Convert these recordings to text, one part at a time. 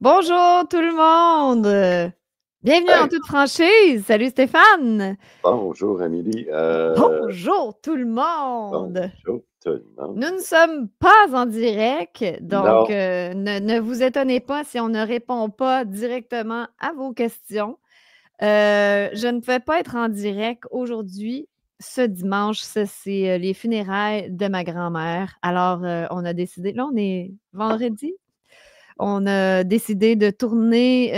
Bonjour tout le monde! Bienvenue en Hey, toute franchise! Salut Stéphane! bonjour Amélie. Bonjour tout le monde! Bonjour tout le monde. Nous ne sommes pas en direct, donc Non, ne vous étonnez pas si on ne répond pas directement à vos questions. Je ne pouvais pas être en direct aujourd'hui. Ce dimanche, ça, c'est les funérailles de ma grand-mère. Alors, on a décidé, là, on est vendredi, on a décidé de tourner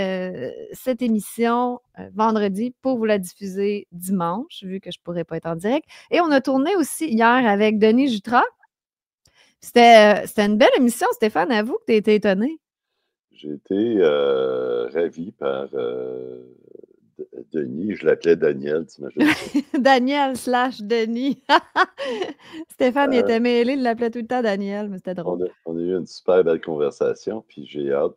cette émission vendredi pour vous la diffuser dimanche, vu que je ne pourrais pas être en direct. Et on a tourné aussi hier avec Denis Jutras. C'était une belle émission, Stéphane. Avoue que tu étais étonné. j'ai été ravi par Denis. Je l'appelais Daniel, t'imagines ça? Daniel slash Denis. Stéphane, il Euh, était mêlé, il l'appelait tout le temps Daniel, mais c'était drôle. on a eu une super belle conversation, puis j'ai hâte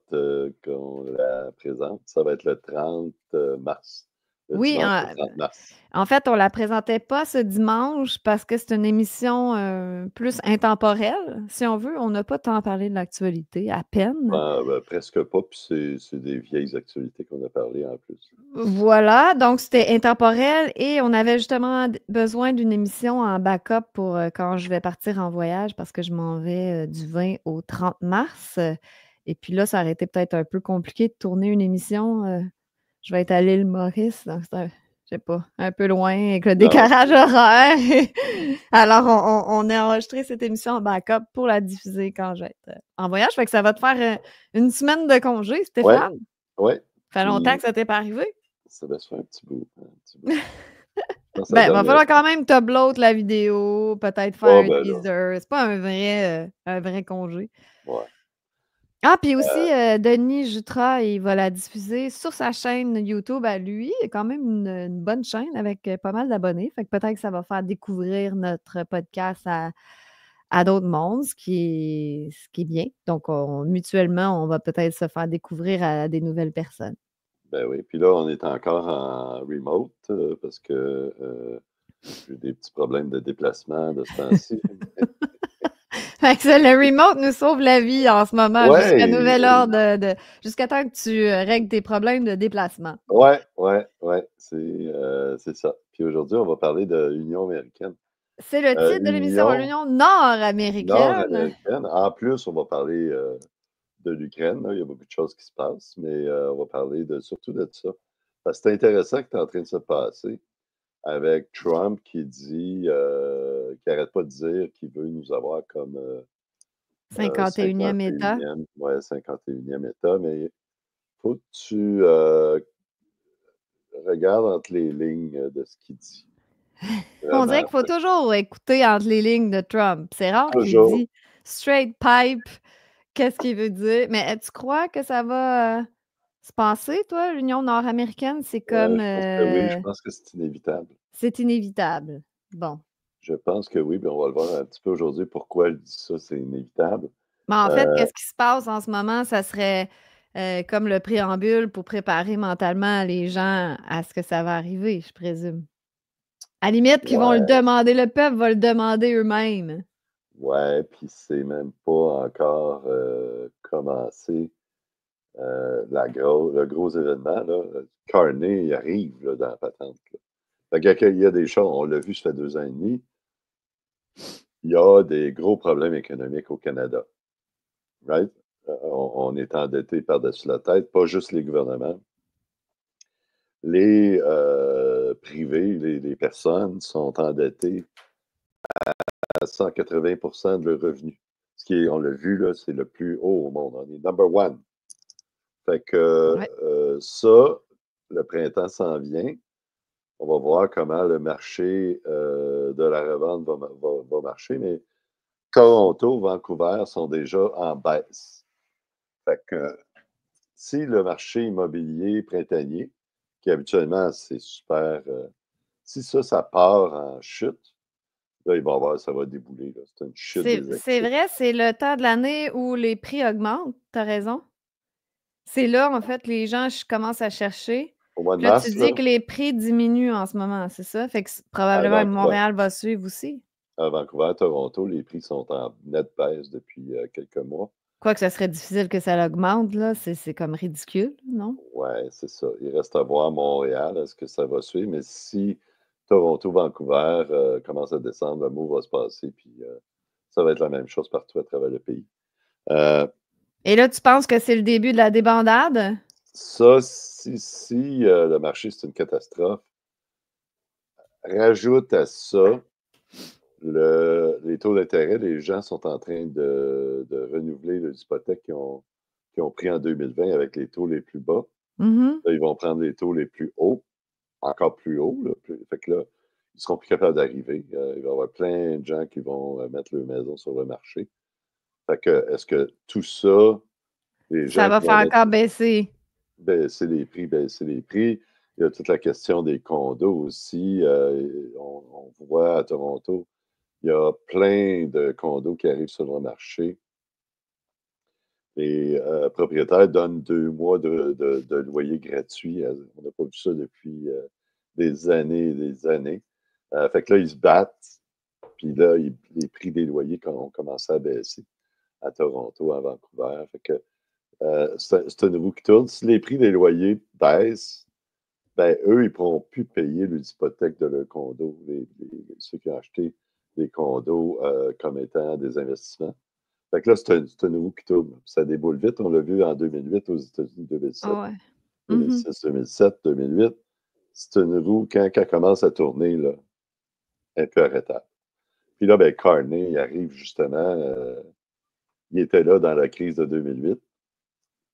qu'on la présente. Ça va être le 30 mars, le Oui, dimanche le 30 mars. en fait, on la présentait pas ce dimanche parce que c'est une émission plus intemporelle, si on veut. On n'a pas tant parlé de l'actualité, à peine. Ben, presque pas, puis c'est des vieilles actualités qu'on a parlé en plus. Voilà, donc c'était intemporel et on avait justement besoin d'une émission en backup pour quand je vais partir en voyage parce que je m'en vais du 20 au 30 mars. Et puis là, ça aurait été peut-être un peu compliqué de tourner une émission. Je vais être à l'île Maurice, donc c'est je sais pas, un peu loin avec le Non, décalage horaire. Alors, on a enregistré cette émission en backup pour la diffuser quand je vais être en voyage. Fait que ça va te faire une semaine de congé, ouais, Stéphane. ouais. Ça fait longtemps Puis que ça t'est pas arrivé. ça va se faire un petit bout, un petit bout. Je pense que ça Ben, il va donne, falloir quand même t'upload la vidéo, peut-être ah faire un ben là, teaser. C'est pas un vrai congé. ouais. Ah, puis aussi, Heu, Denis Jutras, il va la diffuser sur sa chaîne YouTube à lui. Il a quand même une bonne chaîne avec pas mal d'abonnés. Fait que peut-être que ça va faire découvrir notre podcast à d'autres mondes, ce qui est bien. Donc, mutuellement, on va peut-être se faire découvrir à des nouvelles personnes. ben oui, puis là, on est encore en remote, parce que, j'ai des petits problèmes de déplacement de ce temps-ci. Fait que ça, le remote nous sauve la vie en ce moment jusqu'à Ouais, nouvel ordre jusqu'à temps que tu règles tes problèmes de déplacement. ouais, c'est ça. Puis aujourd'hui, on va parler de l'Union américaine. C'est le titre de l'émission, Union l'Union nord-américaine. nord-américaine. En plus, on va parler, de l'Ukraine, là. Il y a beaucoup de choses qui se passent, mais, on va parler surtout de ça. Parce que c'est intéressant ce qui est en train de se passer. Avec Trump qui dit, qui arrête pas de dire qu'il veut nous avoir comme, 51e État. 51e, ouais, 51e État, mais faut que tu, regardes entre les lignes de ce qu'il dit. On dirait Vraiment, qu'il faut toujours écouter entre les lignes de Trump. C'est rare qu'il toujours. dit straight pipe, qu'est-ce qu'il veut dire. Mais tu crois que ça va se passer, toi, l'Union nord-américaine? C'est comme Je pense que oui, je pense que c'est inévitable. c'est inévitable. Bon. Je pense que oui, puis on va le voir un petit peu aujourd'hui pourquoi elle dit ça, c'est inévitable. Mais en fait, Heu, qu'est-ce qui se passe en ce moment? Ça serait comme le préambule pour préparer mentalement les gens à ce que ça va arriver, je présume. À la limite qu'ils vont le ouais, demander, le peuple va le demander eux-mêmes. ouais, puis c'est même pas encore, commencé. Le gros événement, là, Carney, il arrive là, dans la patente. Là. Fait qu'il y a des choses, on l'a vu, ça fait 2 ans et demi, il y a des gros problèmes économiques au Canada. Right? On est endetté par-dessus la tête, pas juste les gouvernements. Les privés, les personnes sont endettées à 180 de leurs revenus. Ce qui est, on l'a vu, là, c'est le plus haut au monde. On est number one. Fait que Ouais. ça, le printemps s'en vient. On va voir comment le marché de la revente va marcher, mais Toronto, Vancouver sont déjà en baisse. Fait que si le marché immobilier printanier, qui habituellement c'est super, si ça part en chute, là, il va y avoir, ça va débouler. C'est une chute C'est des c'est actifs. vrai, c'est le temps de l'année où les prix augmentent, tu as raison. C'est là, en fait, les gens commencent à chercher. Au mois de Puis là, tu mars, là, dis que les prix diminuent en ce moment, c'est ça? Fait que à probablement que Vancouver, Montréal va suivre aussi. Toronto, les prix sont en nette baisse depuis quelques mois. Quoique ça serait difficile que ça l'augmente, là. C'est comme ridicule, non? Ouais, c'est ça. Il reste à voir Montréal, est-ce que ça va suivre? Mais si Toronto, Vancouver commence à descendre, le mot va se passer, puis ça va être la même chose partout à travers le pays. Et là, tu penses que c'est le début de la débandade? Ça, si le marché, c'est une catastrophe, rajoute à ça les taux d'intérêt. Les gens sont en train de renouveler les hypothèques qu'ils ont pris en 2020 avec les taux les plus bas. Mhm. Là, ils vont prendre les taux les plus hauts, encore plus hauts. Là, fait que là, ils seront plus capables d'arriver. Il va y avoir plein de gens qui vont mettre leur maison sur le marché. Fait que, est-ce que tout ça, les Ça gens va qui faire vont mettre encore baisser. baisser les prix, baisser les prix. Il y a toute la question des condos aussi. On voit à Toronto, il y a plein de condos qui arrivent sur le marché. Les propriétaires donnent 2 mois de loyer gratuit. On n'a pas vu ça depuis des années et des années. Fait que là, ils se battent. Puis là, les prix des loyers ont commencé à baisser à Toronto, à Vancouver. Fait que c'est une roue qui tourne. Si les prix des loyers baissent, ben, eux, ils ne pourront plus payer les hypothèques de leur condo, ceux qui ont acheté des condos comme étant des investissements. Fait que là, c'est une roue qui tourne. Ça déboule vite. On l'a vu en 2008 aux États-Unis, 2007, Ouais. Mhm. 2006, 2007, 2008. C'est une roue, quand elle commence à tourner, là, elle peut arrêter. Puis là, ben, Carney, il arrive justement, il était là dans la crise de 2008.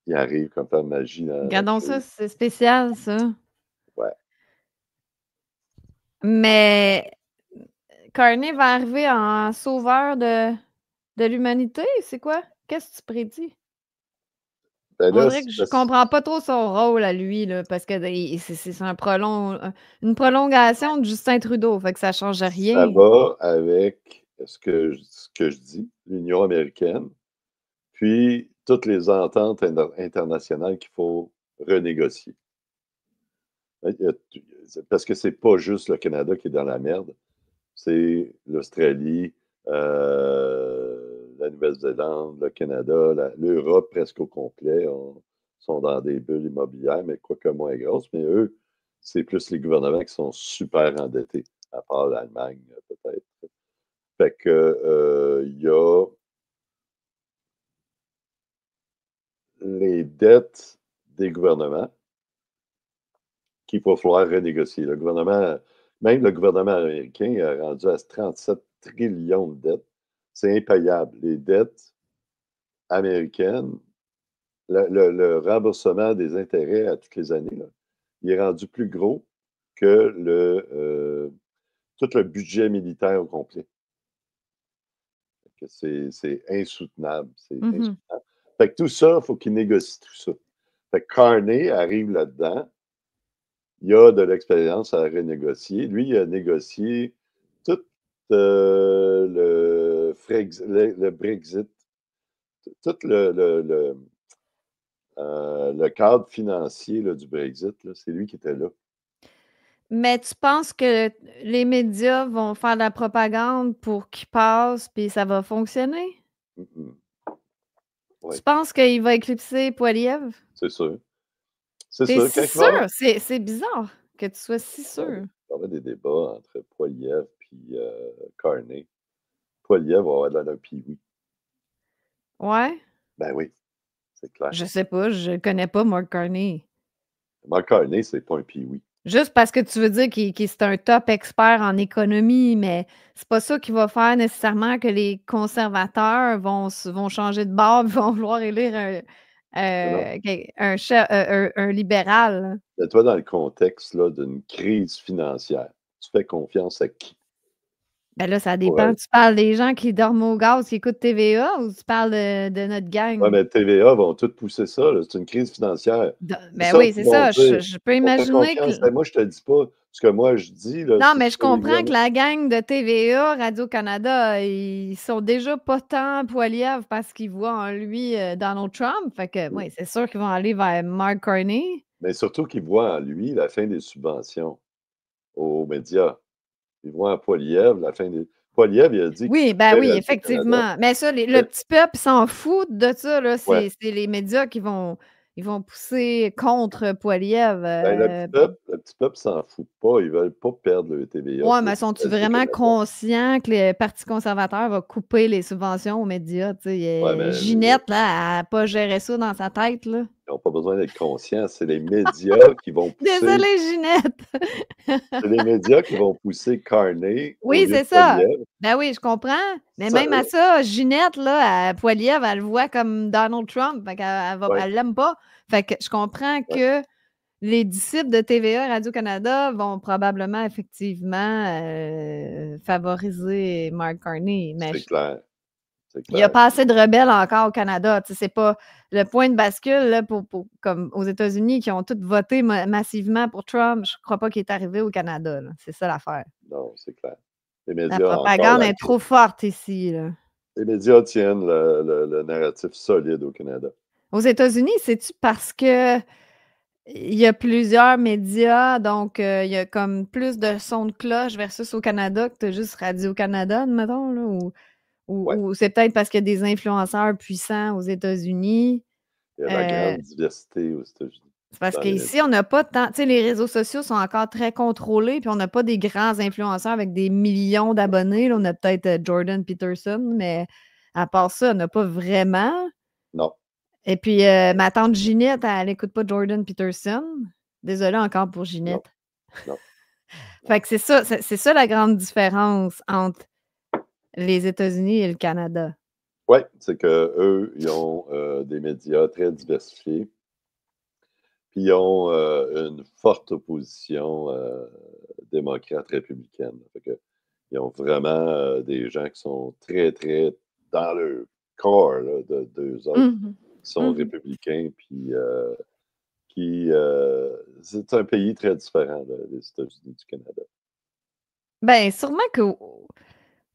Il arrive comme par magie dans la Regardons ça, crise. c'est spécial, ça. Ouais. Mais Carney va arriver en sauveur de l'humanité, c'est quoi? Qu'est-ce que tu prédis? Ben On là, dirait que je comprends pas trop son rôle à lui, là, parce que c'est une prolongation de Justin Trudeau, fait que ça change ça rien. va avec ce que je dis, l'Union américaine, puis toutes les ententes internationales qu'il faut renégocier. Parce que c'est pas juste le Canada qui est dans la merde, c'est l'Australie, la Nouvelle-Zélande, le Canada, l'Europe presque au complet sont dans des bulles immobilières, mais quoique moins grosses. Mais eux, c'est plus les gouvernements qui sont super endettés, à part l'Allemagne, peut-être. Fait que, il y a les dettes des gouvernements qu'il va falloir renégocier. Même le gouvernement américain a rendu à 37 trillions de dettes. C'est impayable. Les dettes américaines, le remboursement des intérêts à toutes les années, là, il est rendu plus gros que tout le budget militaire au complet. C'est insoutenable. C'est Mhm. insoutenable. Fait que tout ça, il faut qu'il négocie tout ça. Fait que Carney arrive là-dedans. Il a de l'expérience à renégocier. Lui, il a négocié tout le Brexit, tout le cadre financier là, du Brexit. C'est lui qui était là. Mais tu penses que les médias vont faire de la propagande pour qu'il passe, puis ça va fonctionner? Mm-mm. Tu Oui, penses qu'il va éclipser Poilievre? c'est sûr. C'est T'es sûr. si sûr? C'est bizarre que tu sois si sûr. Il va y avoir des débats entre Poilievre et Carney. Poilievre va avoir de la pee-wee. Ouais? Ben oui, c'est clair. Je sais pas, je connais pas Mark Carney. Mark Carney, c'est pas un pee-wee. Juste parce que tu veux dire qu'il c'est un top expert en économie, mais c'est pas ça qui va faire nécessairement que les conservateurs vont changer de bord et vont vouloir élire Non, non. un libéral. Mets-toi dans le contexte là, d'une crise financière. Tu fais confiance à qui Ben là, ça pour dépend. elle? Tu parles des gens qui dorment au gaz, qui écoutent TVA, ou tu parles de notre Oui, gang? mais TVA vont tout pousser ça. Là. C'est une crise financière. C'est Ben ça oui, qu'ils c'est vont ça. dire. Je peux On fait imaginer que. confiance. Moi, je te dis pas ce que moi je dis, là, Non, c'est mais ce je que les comprends que gouvernements. la gang de TVA, Radio-Canada, ils sont déjà pas tant Poilievre parce qu'ils voient en lui Donald Trump. Fait que, oui, c'est sûr qu'ils vont aller vers Mark Carney. Mais surtout qu'ils voient en lui la fin des subventions aux médias. Ils voient en Poilievre la fin des. Poilievre, il a dit Oui, qu'il ben quittait oui, Radio-Canada. effectivement. Mais ça, le petit peuple s'en fout de ça, là. Ouais. C'est les médias qui vont pousser contre Poilievre. Ben, le petit peuple s'en fout pas. Ils veulent pas perdre le TVA Ouais, mais pour sont-tu vraiment Radio-Canada. conscients que le Parti conservateur va couper les subventions aux médias? Tu sais, Ouais, mais Ginette, là, elle n'a pas géré ça dans sa tête, là. ils n'ont pas besoin d'être conscients. C'est les médias qui vont pousser. Désolée, Ginette! C'est les médias qui vont pousser Carney au Oui, lieu de c'est ça. Poilievre. Ben oui, je comprends. Mais Ça, même à ça, Ginette, là, Poilievre, elle le voit comme Donald Trump. Fait qu'elle ouais, elle l'aime pas. Fait que je comprends ouais, que les disciples de TVA Radio-Canada vont probablement effectivement favoriser Mark Carney. Mais c'est clair. C'est il n'y a clair. pas assez de rebelles encore au Canada. Tu sais, c'est pas le point de bascule là, comme aux États-Unis qui ont tous voté massivement pour Trump. Je ne crois pas qu'il est arrivé au Canada, là. C'est ça l'affaire. Non, c'est clair. Les La médias encore propagande est trop forte ici, là. les médias tiennent le narratif solide au Canada. Aux États-Unis, c'est-tu parce que il y a plusieurs médias, donc il y a comme plus de sons de cloche versus au Canada que tu as juste Radio-Canada, admettons, là, Ouais. ou c'est peut-être parce qu'il y a des influenceurs puissants aux États-Unis. Il y a la grande diversité aux États-Unis. C'est parce dans les qu'ici, on n'a pas tant. Tu sais, les réseaux sociaux sont encore très contrôlés, puis on n'a pas des grands influenceurs avec des millions d'abonnés. Là, on a peut-être Jordan Peterson, mais à part ça, on n'a pas vraiment. Non. Et puis, ma tante Ginette, elle n'écoute pas Jordan Peterson. Désolée encore pour Ginette. Non. Fait que c'est ça la grande différence entre les États-Unis et le Canada. Oui, c'est qu'eux, ils ont des médias très diversifiés. Puis ils ont une forte opposition démocrate-républicaine. Fait que, ils ont vraiment des gens qui sont très, très dans le corps là, d'eux autres, Mhm. qui sont Mhm. républicains, puis c'est un pays très différent des États-Unis du Canada. Ben, sûrement que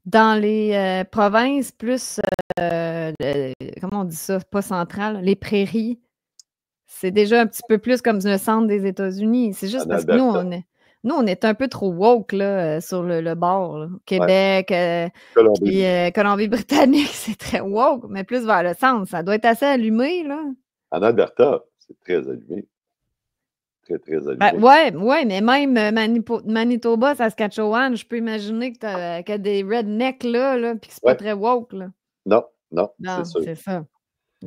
dans les provinces plus, comment on dit ça, pas centrales, les prairies, c'est déjà un petit peu plus comme le centre des États-Unis. C'est juste En parce que Alberta. nous, on est un peu trop woke là, sur le bord. Là. Québec, puis Colombie-Britannique, c'est très woke, mais plus vers le centre. Ça doit être assez allumé, là. En Alberta, c'est très allumé. Très, très allumé. Ben, ouais, mais même Manitoba, Saskatchewan, je peux imaginer qu'il y a des rednecks là puis que c'est pas très woke. Là. Non, Non, c'est sûr. c'est ça.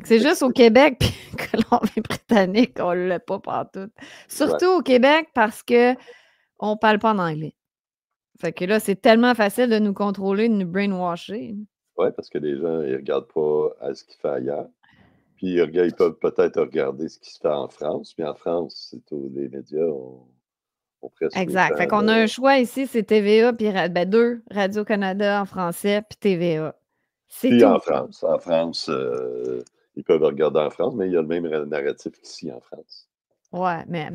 C'est juste au Québec puis Colombie-Britannique, on ne l'a pas partout. Surtout au Québec parce qu'on ne parle pas en anglais. Fait que là, c'est tellement facile de nous contrôler, de nous brainwasher. Oui, parce que les gens, ils ne regardent pas à ce qu'il fait ailleurs. Puis ils peuvent peut-être regarder ce qui se fait en France, mais en France, c'est tous les médias ont presque Exact. Fait autant qu'on a un choix ici, c'est TVA, puis deux, Radio-Canada en français, puis TVA. C'est Puis tout. en France, ils peuvent regarder en France, mais il y a le même narratif qu'ici en France. Ouais, mais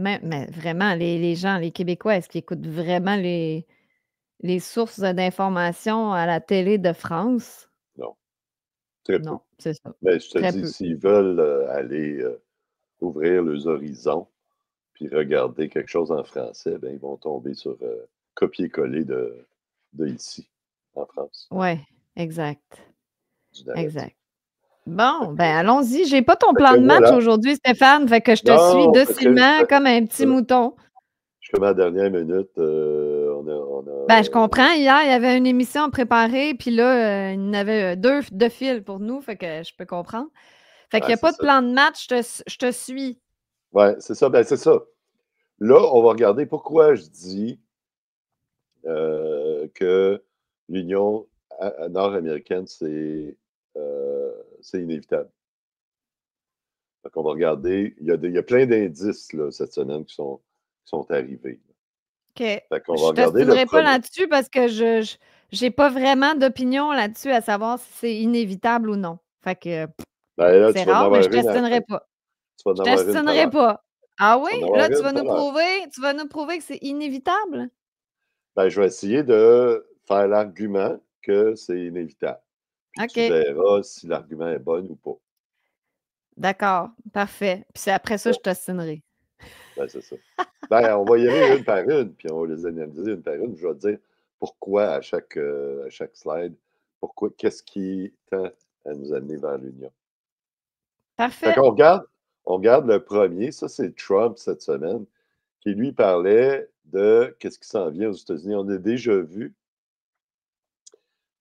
vraiment, les gens, les Québécois, est-ce qu'ils écoutent vraiment les sources d'informations à la télé de France? Non, très peu. Non, c'est ça. Mais je te Très dis, peu. s'ils veulent aller ouvrir les horizons puis regarder quelque chose en français, ben, ils vont tomber sur copier-coller de ici, en France. Ouais, exact. Du narratif. Exact. Bon, ben allons-y. J'ai pas ton Fait plan que de match voilà. aujourd'hui, Stéphane, fait que je te Non, suis on fait docilement comme un petit mouton. Jusqu'à ma dernière minute, on a Ben, je comprends. Hier, il y avait une émission préparée, puis là, il y en avait deux de fil pour nous, fait que je peux comprendre. Fait qu'il n'y a pas de plan de match, je te suis. Oui, c'est ça. Ben, c'est ça. Là, on va regarder pourquoi je dis que l'Union nord-américaine, c'est inévitable. Donc, on va regarder. Il y a plein d'indices là, cette semaine qui sont arrivés. OK. Fait qu'on Je va ne regarder le t'astinerai pas premier. là-dessus parce que je n'ai pas vraiment d'opinion là-dessus à savoir si c'est inévitable ou non. Fait que Ben, là, c'est tu vas en rare, mais avoir je ne une à la fin. t'astinerai pas. Tu vas en Je avoir une tout à t'astinerai l'heure. pas. Ah oui? Tu vas en avoir Là, tu une vas tout à l'heure. tu vas nous prouver que c'est inévitable? Ben, je vais essayer de faire l'argument que c'est inévitable. Puis tu OK. verras si l'argument est bon ou pas. D'accord. Parfait. Puis c'est après ça, je t'astinerai. Ben, c'est ça. Ben, on va y aller une par une, puis on va les analyser une par une. Je vais te dire pourquoi à chaque slide, qu'est-ce qui tend à nous amener vers l'union. Fait Parfait. qu'on regarde le premier, ça c'est Trump cette semaine, qui lui parlait de qu'est-ce qui s'en vient aux États-Unis. On a déjà vu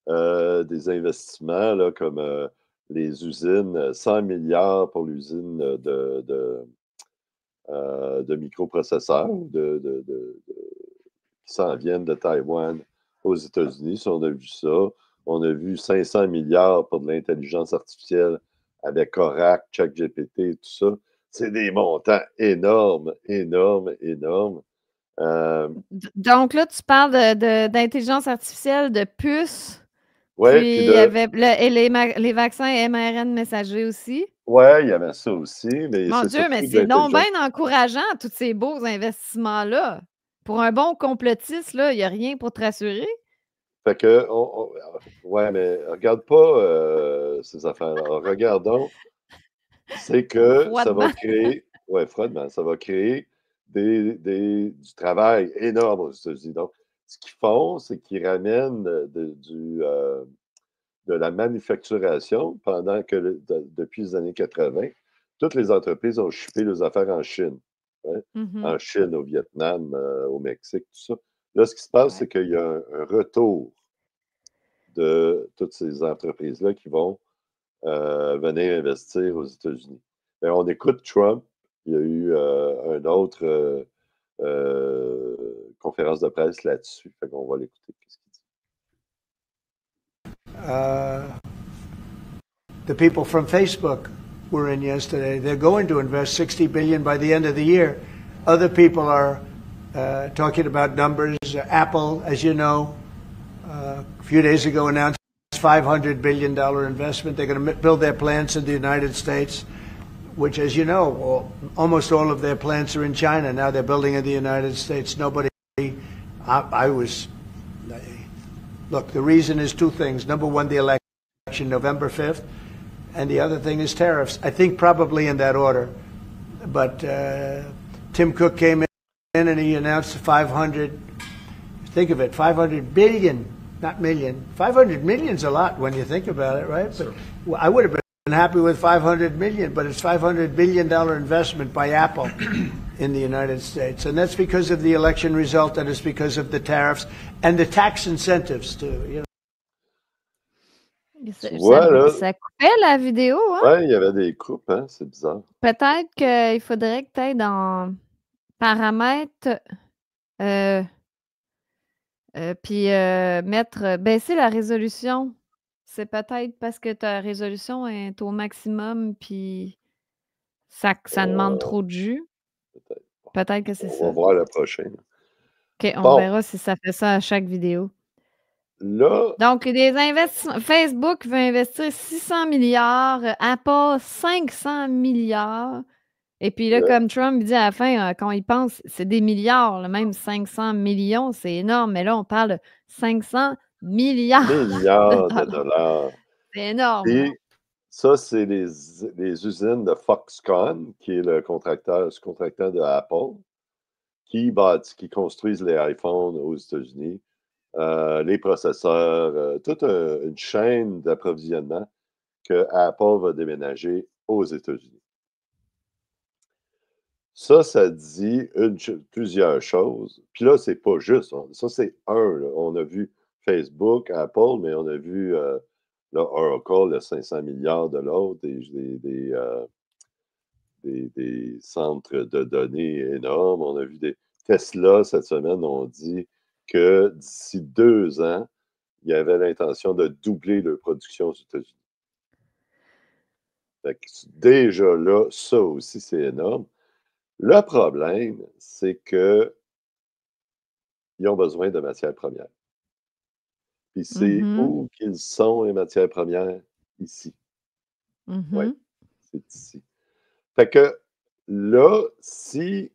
des investissements là, comme les usines, 100 milliards pour l'usine de microprocesseurs qui s'en viennent de Taïwan aux États-Unis. Si on a vu ça. On a vu 500 milliards pour de l'intelligence artificielle avec Oracle, ChatGPT, tout ça. C'est des montants énormes, énormes, énormes. Donc là, tu parles d'intelligence artificielle, de puces, Ouais, puis puis il y avait et les vaccins mRNA messagers aussi. ouais, il y avait ça aussi, mais Mon c'est Dieu, mais surtout de c'est donc l'intelligence. bien encourageant, tous ces beaux investissements-là. Pour un bon complotiste, là, il n'y a rien pour te rassurer. Fait que, ouais, mais regarde pas ces affaires-là. Regardons, c'est que ça va Froidement. créer, ouais, froidement, ça va créer du travail énorme aux États-Unis. Donc, ce qu'ils font, c'est qu'ils ramènent de la manufacturation pendant que, depuis les années 80, toutes les entreprises ont chipé leurs affaires en Chine. Hein. En Chine, au Vietnam, au Mexique, tout ça. Là, ce qui se passe, Ouais. c'est qu'il y a un retour de toutes ces entreprises-là qui vont venir investir aux États-Unis. Et on écoute Trump. Il y a eu une autre conférence de presse là-dessus. Fait qu'on va l'écouter. Qu'est-ce qu'il dit? The people from Facebook were in yesterday. They're going to invest $60 billion by the end of the year. Other people are talking about numbers. Apple, as you know, a few days ago announced $500 billion investment. They're going to build their plants in the United States, which, as you know, almost all of their plants are in China. Now they're building in the United States. Look, the reason is two things. Number one, the election, November 5th. And the other thing is tariffs. I think probably in that order. But Tim Cook came in and he announced 500, think of it, 500 billion, not million. 500 million's a lot when you think about it, right? But I would have been happy with 500 million, but it's $500 billion investment by Apple in the United States. And that's because of the election result, and it's because of the tariffs and the tax incentives too, you know. Ça coupait la vidéo, hein? Ouais, il y avait des coupes, hein? C'est bizarre. Peut-être qu'il faudrait que tu ailles dans paramètres, puis baisser la résolution. C'est peut-être parce que ta résolution est au maximum, puis ça demande trop de jus. Peut-être. Peut-être que c'est On ça. va voir le prochain. OK, on Bon, verra si ça fait ça à chaque vidéo. là, Donc, des investissements. Facebook veut investir 600 milliards, Apple 500 milliards. Et puis là, comme Trump dit à la fin, quand il pense, c'est des milliards, là, même 500 millions, c'est énorme. Mais là, on parle de 500 milliards milliards de de dollars. dollars. C'est énorme. Et ça, c'est les usines de Foxconn, qui est le sous-contracteur de Apple, qui construisent les iPhones aux États-Unis, les processeurs, toute une chaîne d'approvisionnement que Apple va déménager aux États-Unis. Ça dit plusieurs choses. Puis là, c'est pas juste. Ça, c'est un. Là. On a vu Facebook, Apple, mais on a vu là, Oracle, le 500 milliards de l'autre, des centres de données énormes. On a vu des Tesla cette semaine, on dit que d'ici 2 ans, il y avait l'intention de doubler leur production aux États-Unis. Fait que déjà là, ça aussi, c'est énorme. Le problème, c'est qu'ils ont besoin de matières premières. Puis c'est où qu'ils sont, les matières premières? Ici. Oui, c'est ici. Fait que là, si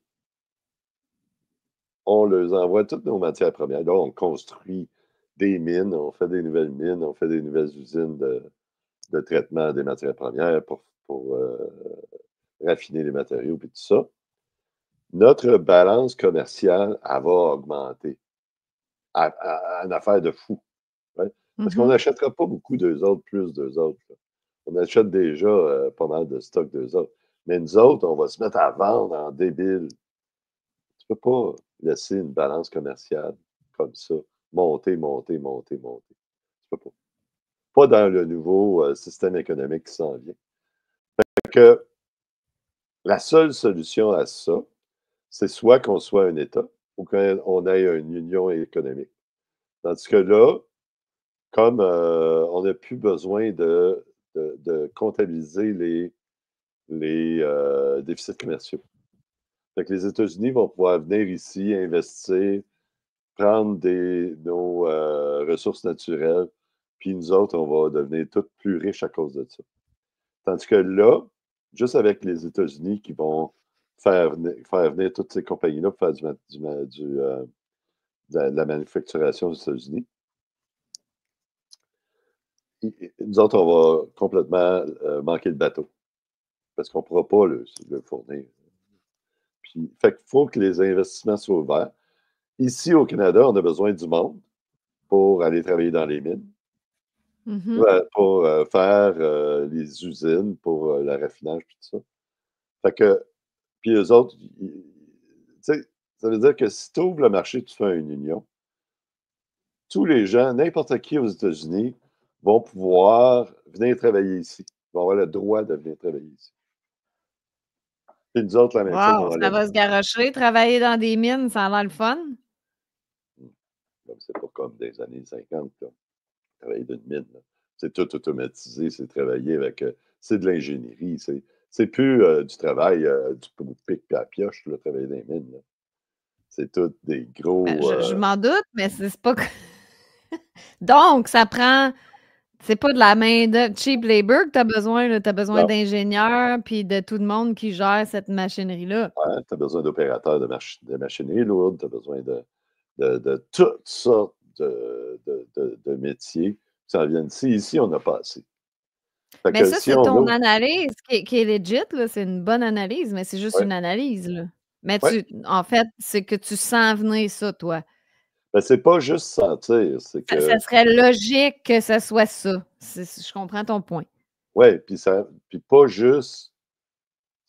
on leur envoie toutes nos matières premières, là, on construit des mines, on fait des nouvelles mines, on fait des nouvelles usines de traitement des matières premières pour raffiner les matériaux et tout ça. Notre balance commerciale, elle va augmenter. une affaire de fou. Ouais. Parce qu'on n'achètera pas beaucoup d'eux autres, plus d'eux autres. Là. On achète déjà pas mal de stock d'eux autres. Mais nous autres, on va se mettre à vendre en débile. Tu peux pas laisser une balance commerciale comme ça, monter, monter, monter, monter. Tu peux pas. Pas dans le nouveau système économique qui s'en vient. Fait que la seule solution à ça, c'est soit qu'on soit un État ou qu'on ait une union économique. Tandis que là, comme on n'a plus besoin de comptabiliser les déficits commerciaux. Fait que les États-Unis vont pouvoir venir ici, investir, prendre nos ressources naturelles, puis nous autres, on va devenir tous plus riches à cause de ça. Tandis que là, juste avec les États-Unis qui vont faire venir toutes ces compagnies-là pour faire de la manufacturation aux États-Unis, nous autres, on va complètement manquer de bateau parce qu'on ne pourra pas le fournir. Puis, fait qu'il faut que les investissements soient ouverts. Ici, au Canada, on a besoin du monde pour aller travailler dans les mines, pour faire les usines, pour le raffinage, puis tout ça. Fait que, puis eux autres, tu sais, ça veut dire que si tu ouvres le marché, tu fais une union, tous les gens, n'importe qui aux États-Unis, vont pouvoir venir travailler ici. Ils vont avoir le droit de venir travailler ici. Puis nous autres, la même chose. Wow, ça va se garrocher, travailler dans des mines, ça a l'air le fun. C'est pas comme des années 50, là. Travailler d'une mine. C'est tout automatisé, c'est travailler avec. C'est de l'ingénierie. C'est plus du travail du pic et à la pioche, là, travailler dans les mines. Là. C'est tout des gros. Ben, je m'en doute, mais c'est pas. Donc, ça prend. C'est pas de la main de cheap labor que tu as besoin. Tu as besoin d'ingénieurs puis de tout le monde qui gère cette machinerie-là. Ouais, tu as besoin d'opérateurs de machinerie lourde, tu as besoin de toutes sortes de métiers qui s'en viennent ici. Ici, on n'a pas assez. Mais ça, c'est ton analyse qui est legit. C'est une bonne analyse, mais c'est juste une analyse. Là. Mais en fait, c'est que tu sens venir ça, toi. Ben, c'est pas juste sentir, c'est que... Ça serait logique que ce soit ça. Je comprends ton point. Oui, puis pas juste...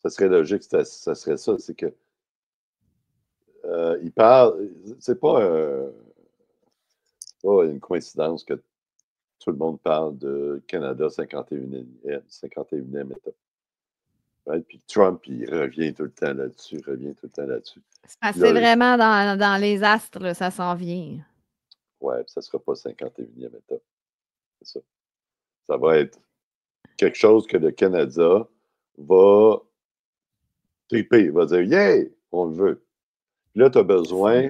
Ça serait logique, ça serait ça, c'est que... il parle... C'est pas une coïncidence que tout le monde parle de Canada 51e État. Right? Puis Trump, il revient tout le temps là-dessus, C'est vraiment dans les astres, là, ça s'en vient. Ouais, puis ça ne sera pas 51e État. C'est ça. Ça va être quelque chose que le Canada va triper, va dire « Yeah, on le veut ». Puis là, tu as besoin...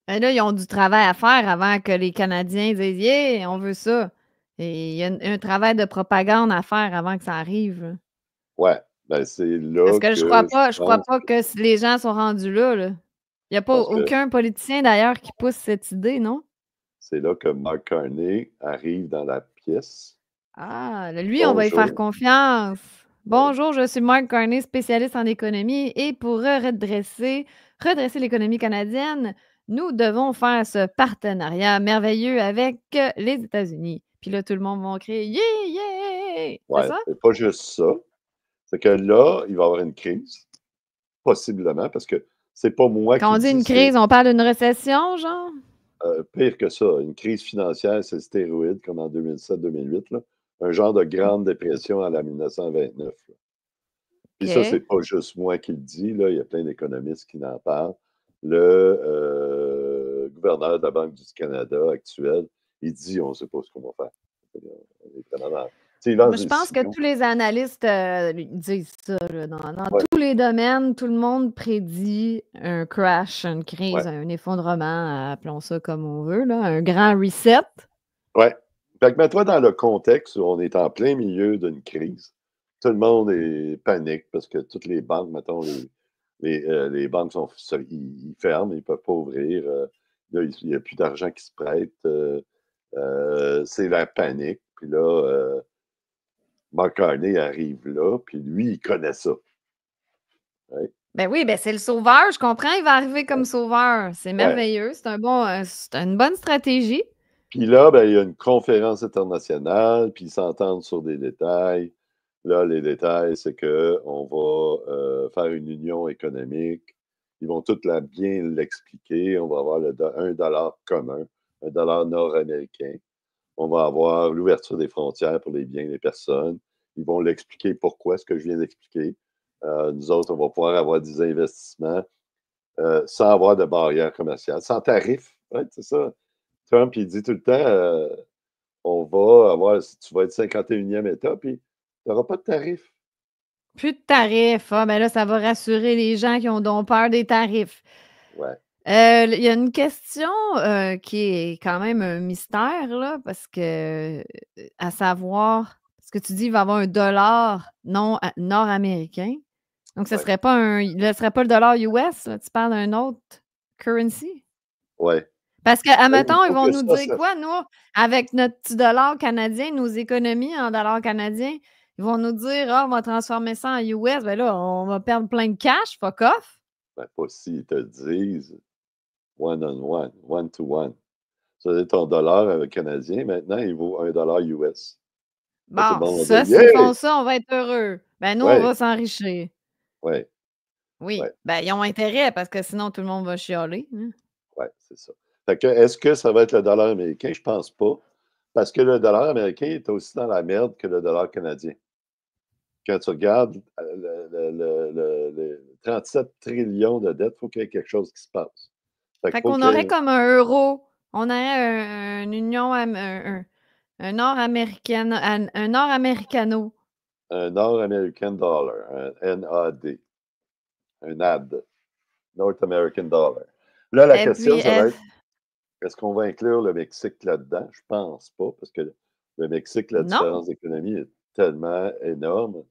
Et là, ils ont du travail à faire avant que les Canadiens disent « Yeah, on veut ça ». Et il y a un travail de propagande à faire avant que ça arrive. Ouais, ben c'est là parce que je crois pas que les gens sont rendus là. Il n'y a pas aucun politicien d'ailleurs qui pousse cette idée, non? C'est là que Mark Carney arrive dans la pièce. Ah, lui, on va y faire confiance. Bonjour, je suis Mark Carney, spécialiste en économie, et pour redresser l'économie canadienne, nous devons faire ce partenariat merveilleux avec les États-Unis. Puis là, tout le monde va crier « Yeah, yeah! » Ouais, c'est pas juste ça. C'est que là, il va y avoir une crise, possiblement, parce que c'est pas moi qui Quand on dit une crise, on parle d'une récession, genre? Pire que ça, une crise financière, c'est stéroïde, comme en 2007-2008, un genre de grande dépression à la 1929. Là. Puis ça, c'est pas juste moi qui le dis, là, il y a plein d'économistes qui en parlent. Le gouverneur de la Banque du Canada actuel, il dit on ne sait pas ce qu'on va faire. On est vraiment je pense que tous les analystes disent ça. Là, dans tous les domaines, tout le monde prédit un crash, une crise, un effondrement, appelons ça comme on veut, là, un grand reset. Oui. Fait que mets-toi dans le contexte où on est en plein milieu d'une crise. Tout le monde est panique parce que toutes les banques, mettons, les banques ils ferment, ils ne peuvent pas ouvrir. Là, il n'y a plus d'argent qui se prête. C'est la panique. Puis là, Mark Carney arrive là, puis lui, il connaît ça. Ouais. Ben oui, ben c'est le sauveur, je comprends, il va arriver comme sauveur. C'est Ouais. merveilleux, c'est une bonne stratégie. Puis là, ben, il y a une conférence internationale, puis ils s'entendent sur des détails. Là, les détails, c'est qu'on va faire une union économique. Ils vont tout bien l'expliquer. On va avoir un dollar commun, un dollar nord-américain. On va avoir l'ouverture des frontières pour les biens des personnes. Ils vont l'expliquer pourquoi, ce que je viens d'expliquer. Nous autres, on va pouvoir avoir des investissements sans avoir de barrières commerciales, sans tarifs. Ouais, c'est ça. Trump, il dit tout le temps on va avoir, tu vas être 51e État, puis tu n'auras pas de tarifs. Plus de tarifs. Ah, ben là, ça va rassurer les gens qui ont donc peur des tarifs. Ouais. Il y a une question qui est quand même un mystère, là, parce que, à savoir, ce que tu dis, il va y avoir un dollar nord-américain. Donc, ce ne Ouais. serait pas le dollar US, là, tu parles d'un autre currency? Ouais. Parce que, Ben, il admettons, ils faut vont que nous dire quoi, nous, avec notre petit dollar canadien, nos économies en dollars canadiens? Ils vont nous dire: «Ah, on va transformer ça en US». Ben là, on va perdre plein de cash, fuck off. Ben, pas s'ils te le disent one-on-one, one-to-one. Ça veut dire ton dollar canadien, maintenant, il vaut $1 US. Là, tout le Bon, monde va ça, dire s'ils font Yeah! ça, on va être heureux. Ben, nous, on Ouais, va s'enrichir. ouais, Oui, ouais, ben, ils ont intérêt parce que sinon tout le monde va chialer, hein. ouais, c'est ça. Fait que, est-ce que ça va être le dollar américain? Je pense pas. Parce que le dollar américain est aussi dans la merde que le dollar canadien. Quand tu regardes le 37 trillions de dettes, il faut qu'il y ait quelque chose qui se passe. Fait qu'il Fait faut qu'on qu'il y aurait ait comme un euro, on aurait une union un nord-américaine un nord-américano. un Nord-American Dollar, un NAD, un NAD, North American Dollar. Là, la Et puis, question, ça va être, est-ce qu'on va inclure le Mexique là-dedans? Je pense pas, parce que le Mexique, la non, différence d'économie est tellement énorme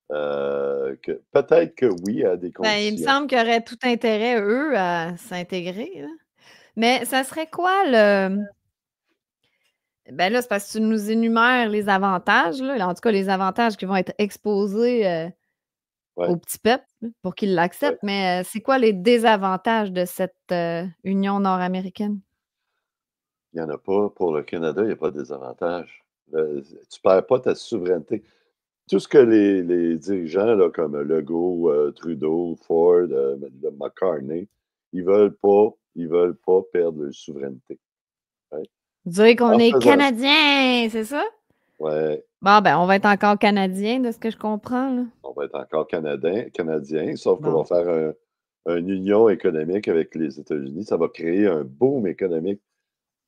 que peut-être que oui, à des ben, il me conditions. semble qu'ils auraient tout intérêt, eux, à s'intégrer, là. Mais ça serait quoi le ben, là, c'est parce que tu nous énumères les avantages, là, en tout cas, les avantages qui vont être exposés, Ouais, au petit peuple, là, pour qu'il ouais. l'accepte, mais c'est quoi les désavantages de cette, union nord-américaine? Il n'y en a pas. Pour le Canada, il n'y a pas de désavantage. Tu ne perds pas ta souveraineté. Tout ce que les dirigeants là, comme Legault, Trudeau, Ford, McCartney, ils veulent pas perdre leur souveraineté. Ouais. Dire qu'on En est faisant ça, Canadiens, c'est ça? ouais, Bon, ben, on va être encore Canadiens de ce que je comprends, là. on va être encore Canadiens, sauf qu'on va Bon. faire une union économique avec les États-Unis. Ça va créer un boom économique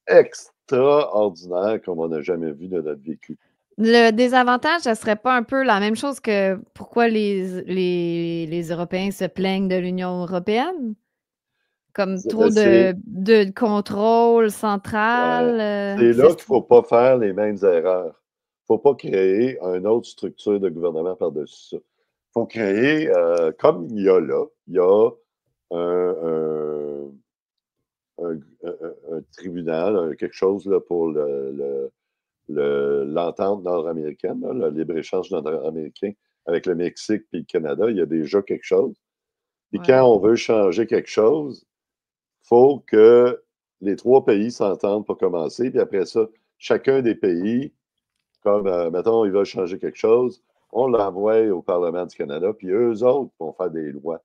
extraordinaire comme on n'a jamais vu de notre vécu. Le désavantage, ça serait pas un peu la même chose que pourquoi les Européens se plaignent de l'Union européenne? Comme trop C'est de contrôle ouais, central, c'est là qu'il ne c'est faut pas faire les mêmes erreurs. Il ne faut pas créer une autre structure de gouvernement par-dessus ça. Il faut créer, comme il y a là, il y a un, un tribunal, quelque chose là, pour l'entente nord-américaine, le libre-échange nord-américain avec le Mexique et le Canada. Il y a déjà quelque chose. Puis ouais. quand on veut changer quelque chose, il faut que les 3 pays s'entendent pour commencer. Puis après ça, chacun des pays, comme, mettons, ils veulent changer quelque chose, on l'envoie au Parlement du Canada, puis eux autres vont faire des lois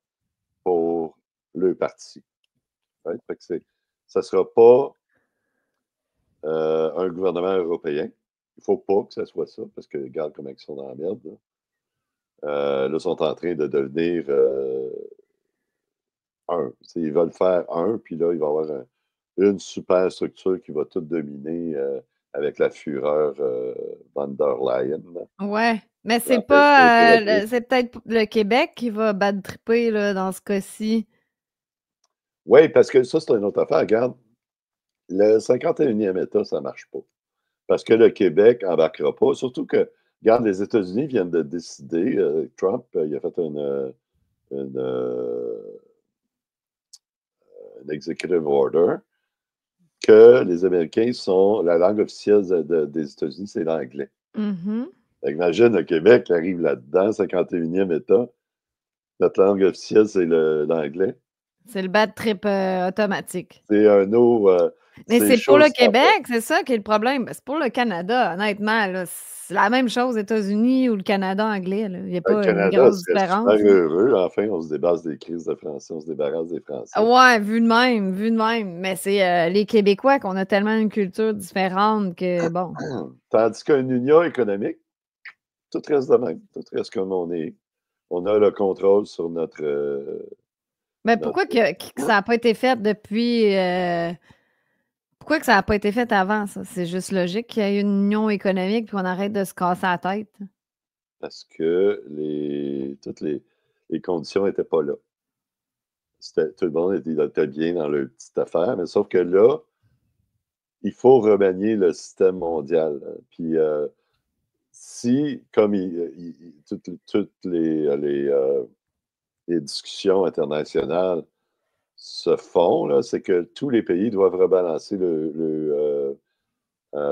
pour le parti. Ouais, fait que ça ne sera pas un gouvernement européen. Il ne faut pas que ce soit ça, parce que regarde comment ils sont dans la merde. Là, ils sont en train de devenir un. Ils veulent faire un, puis là, il va y avoir une super structure qui va tout dominer avec la fureur von der Leyen. Ouais, mais c'est pas, L'impératrice. c'est peut-être le Québec qui va bad tripper, là, dans ce cas-ci. Oui, parce que ça, c'est une autre affaire. Regarde, le 51e État, ça ne marche pas. Parce que le Québec n'embarquera pas. Surtout que, regarde, les États-Unis viennent de décider, Trump, il a fait une, un executive order, que les Américains sont, la langue officielle des États-Unis, c'est l'anglais. Mhm. Imagine le Québec qui arrive là-dedans, 51e État. Notre langue officielle, c'est l'anglais. C'est le bad trip automatique. C'est un eau. Mais c'est pour le Québec, c'est ça qui est le problème. Ben, c'est pour le Canada, honnêtement. C'est la même chose aux États-Unis ou le Canada anglais. Il n'y a pas une grosse différence. Super heureux. Enfin, on se débarrasse des crises de français, on se débarrasse des Français. Ouais, vu de même, vu de même. Mais c'est les Québécois qu'on a tellement une culture différente que, bon. Tandis qu'une union économique, tout reste de même. Tout reste comme on est. On a le contrôle sur notre... Mais pourquoi que ça n'a pas été fait depuis... Pourquoi que ça n'a pas été fait avant, ça? C'est juste logique qu'il y ait une union économique puis qu'on arrête de se casser la tête. Parce que toutes les conditions n'étaient pas là. Tout le monde était bien dans leur petite affaire, mais sauf que là, il faut remanier le système mondial. Puis si, comme toutes les discussions internationales se font, c'est que tous les pays doivent rebalancer le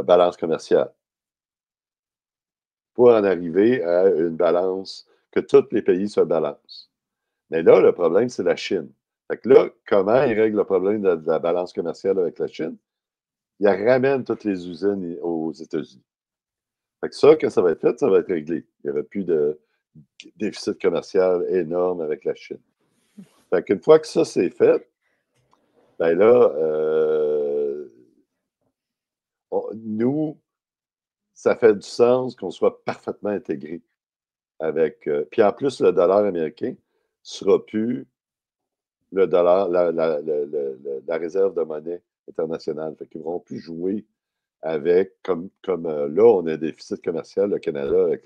balance commerciale pour en arriver à une balance, que tous les pays se balancent. Mais là, le problème, c'est la Chine. Fait que là, comment ils règlent le problème de la balance commerciale avec la Chine? Ils ramènent toutes les usines aux États-Unis. Fait que ça, quand ça va être fait, ça va être réglé. Il n'y aura plus de déficit commercial énorme avec la Chine. Fait qu'une fois que ça, c'est fait, ben là, nous, ça fait du sens qu'on soit parfaitement intégré avec... puis en plus, le dollar américain ne sera plus le dollar, la réserve de monnaie internationale. Fait qu'ils ne vont plus jouer avec, comme là, on a un déficit commercial, le Canada, avec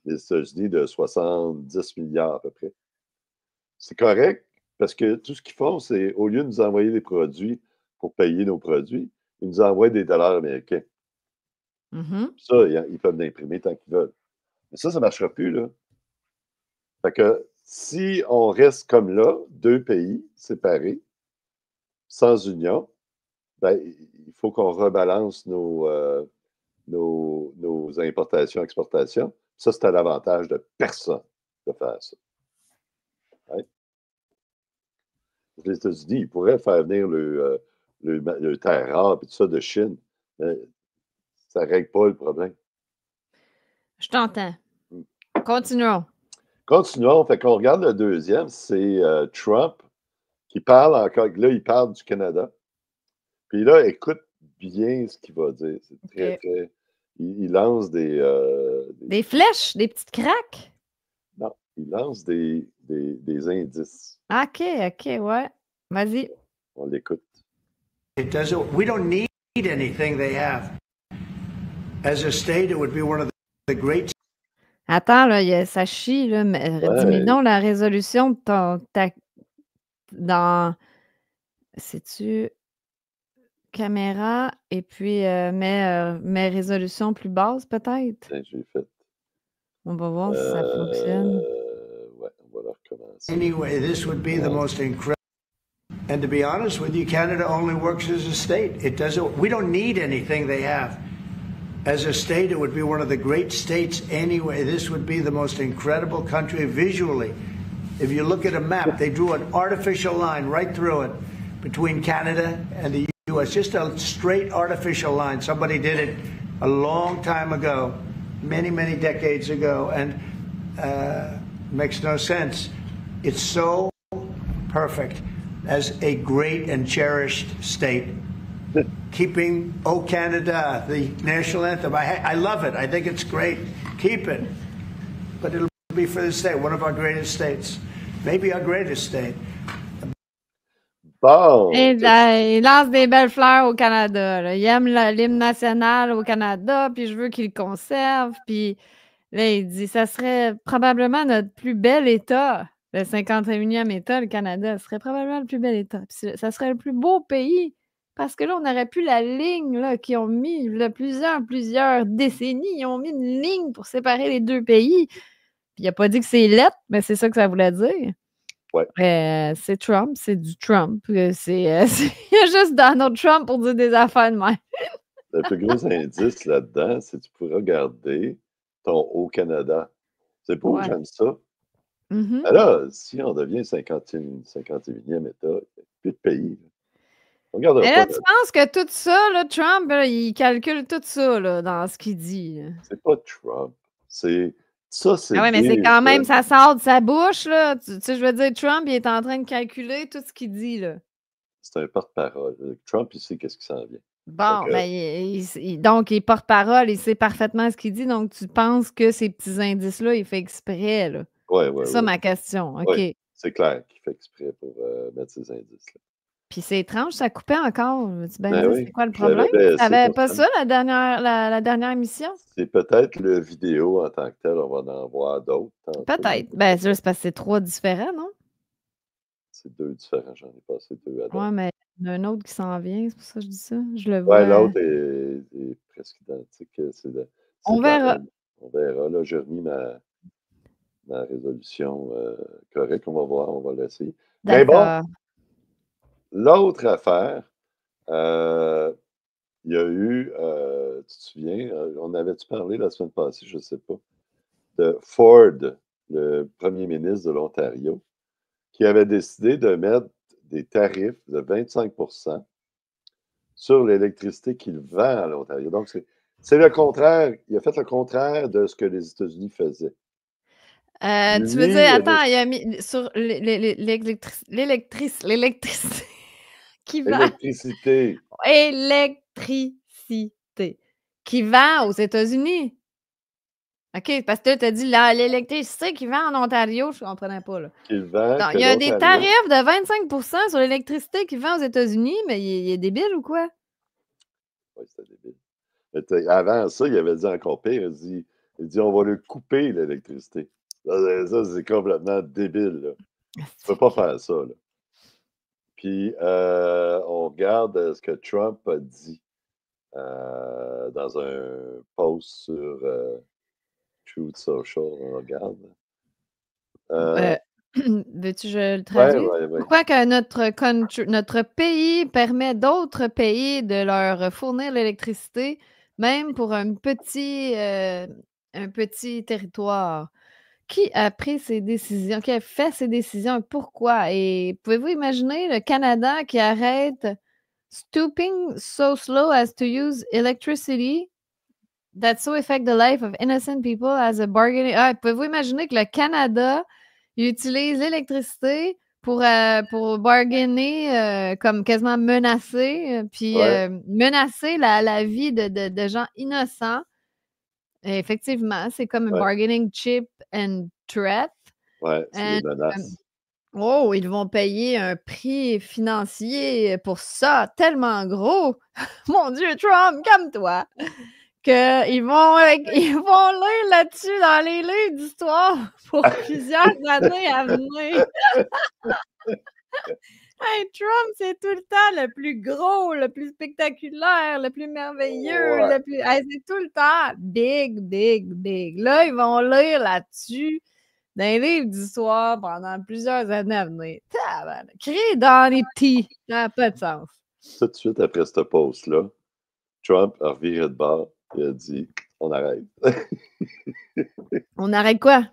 les États-Unis de 70 milliards à peu près. C'est correct, parce que tout ce qu'ils font, c'est, au lieu de nous envoyer des produits pour payer nos produits, ils nous envoient des dollars américains. Ça, ils peuvent l'imprimer tant qu'ils veulent. Mais ça ne marchera plus, là. Fait que si on reste comme là, deux pays séparés, sans union, ben, il faut qu'on rebalance nos importations, exportations. Ça, c'est à l'avantage de personne de faire ça. Ouais. Les États-Unis, ils pourraient faire venir le terre rare et tout ça de Chine. Mais ça ne règle pas le problème. Je t'entends. Continuons. Continuons. Fait qu'on regarde le deuxième, c'est Trump qui parle encore. Là, il parle du Canada. Puis là, écoute bien ce qu'il va dire. C'est très, très... Il lance des flèches, des petites craques? Non, il lance des indices. OK, ouais. Vas-y. On l'écoute. We don't need anything they have. As a state, it would be one of the great... Attends, là, ça chie, là. Dis-moi donc la résolution de dans... C'est-tu... Caméra, et puis mets résolution plus basse, peut-être? J'ai fait. On va voir si ça fonctionne. Ouais, on va le recommencer. Anyway, this would be the most incredible. And to be honest with you, Canada only works as a state. It doesn't. We don't need anything they have. As a state, it would be one of the great states anyway. This would be the most incredible country visually. If you look at a map, they drew an artificial line right through it between Canada and the U.S. Just a straight artificial line. Somebody did it a long time ago, many, many decades ago, and makes no sense. It's so perfect as a great and cherished state. Keeping O Canada, the national anthem. I love it. I think it's great. Keep it. But it'll be for the state, one of our greatest states. Maybe our greatest state. Bon! Il lance des belles fleurs au Canada. Là. Il aime l'hymne national au Canada, puis je veux qu'il le conserve. Puis là, il dit ça serait probablement notre plus bel État. Le 51e État, le Canada, serait probablement le plus bel État. Puis ça serait le plus beau pays. Parce que là, on aurait pu la ligne là, qu'ils ont mis là, plusieurs décennies. Ils ont mis une ligne pour séparer les deux pays. Puis il n'a pas dit que c'est lettre, mais c'est ça que ça voulait dire. Ouais. C'est Trump, c'est du Trump. Il y a juste Donald Trump pour dire des affaires de même. Le plus gros indice là-dedans, c'est que tu pourrais regarder ton Haut-Canada. C'est beau, j'aime ça. Mhm. Ben là, si on devient 51e État, il n'y a plus de pays. Là. On ne gardera Mais pas là, tu penses que tout ça, là, Trump, là, il calcule tout ça là, dans ce qu'il dit. Là. C'est pas Trump. Ça, Ah c'est oui, mais c'est déjà. quand même, ça sort de sa bouche, là. Tu sais, je veux dire, Trump, il est en train de calculer tout ce qu'il dit, là. C'est un porte-parole. Trump, il sait qu'est-ce qui s'en vient. Bon, Donc, ben, donc, il est porte-parole, il sait parfaitement ce qu'il dit, donc tu penses que ces petits indices-là, il fait exprès, là. ouais, C'est ouais, ça ouais. ma question, OK. Ouais, c'est clair qu'il fait exprès pour mettre ces indices-là. Puis c'est étrange, ça coupait encore. Tu bien Ben dire, oui, c'est quoi le je l'avais problème? Tu baissé n'avais pas pourtant. ça la dernière émission? C'est peut-être le vidéo en tant que tel. On va en voir d'autres tantôt. Peut-être. Ben, c'est parce que c'est 3 différents, non? C'est 2 différents. J'en ai passé 2 à date. Ouais, mais il y en a un autre qui s'en vient, c'est pour ça que je dis ça. Je le Ouais, vois. l'autre est presque identique. C'est On la verra. même. On verra. Là, j'ai remis ma résolution correcte. On va voir. On va l'essayer. Mais bon, D'accord. l'autre affaire, il y a eu, tu te souviens, on avait-tu parlé la semaine passée, je ne sais pas, de Ford, le premier ministre de l'Ontario, qui avait décidé de mettre des tarifs de 25 sur l'électricité qu'il vend à l'Ontario. Donc, c'est le contraire. Il a fait le contraire de ce que les États-Unis faisaient. Tu veux Lui, dire, il a attends, décidé il a mis sur l'électricité qui vend l'électricité. électricité qui vend aux États-Unis. OK, parce que là, tu as dit l'électricité qui vend en Ontario, je ne comprenais pas. Là. Qu'il vend, Non, que il y a des l'Ontario. tarifs de 25 sur l'électricité qui vend aux États-Unis, mais il est débile ou quoi? Oui, c'était débile. Avant ça, il avait dit encore pire, il dit on va le couper l'électricité. Ça, c'est complètement débile. Là. Tu peux pas faire ça. Là. Puis, on regarde ce que Trump a dit dans un post sur Truth Social. On regarde. Veux-tu que je le Ouais, traduise? ouais, ouais. Pourquoi que notre pays permet d'autres pays de leur fournir l'électricité, même pour un petit territoire? Qui a pris ces décisions? Qui a fait ces décisions et pourquoi? Et pouvez-vous imaginer le Canada qui arrête stooping so slow as to use electricity that so affect the life of innocent people as a bargaining. Ah, pouvez-vous imaginer que le Canada utilise l'électricité pour bargainer, comme quasiment menacer, puis Ouais, menacer la vie de gens innocents? Et effectivement, c'est comme un ouais, bargaining chip and threat. ouais, c'est des And, menaces. oh, ils vont payer un prix financier pour ça, tellement gros. Mon Dieu, Trump, calme-toi. Qu'ils vont, ils vont lire là-dessus dans les livres d'histoire pour plusieurs années à venir. Hey, Trump, c'est tout le temps le plus gros, le plus spectaculaire, le plus merveilleux, Ouais, le plus. Hey, c'est tout le temps big, big, big. Là, ils vont lire là-dessus dans les livres d'histoire pendant plusieurs années à venir. Créé dans les petits. Ça n'a pas de sens. tout de suite après ce post-là, Trump a reviré de bord et a dit on arrête. On arrête quoi?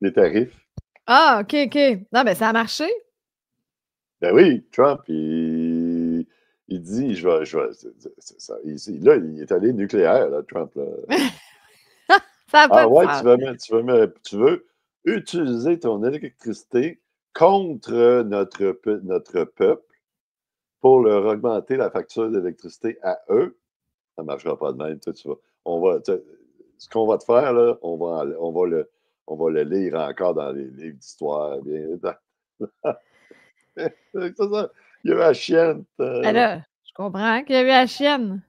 Les tarifs. Ah, OK, OK. Non, ben ça a marché. Ben oui, Trump, il dit là, il est allé nucléaire, là, Trump. Là. Ça n'a pas Ah de ouais, sens. tu veux utiliser ton électricité contre notre peuple pour leur augmenter la facture d'électricité à eux. Ça ne marchera pas de même. Ce qu'on va te faire, là, on va le lire encore dans les livres d'histoire. C'est ça. Il y a eu la chienne. Ben là, je comprends qu'il y a eu la chienne.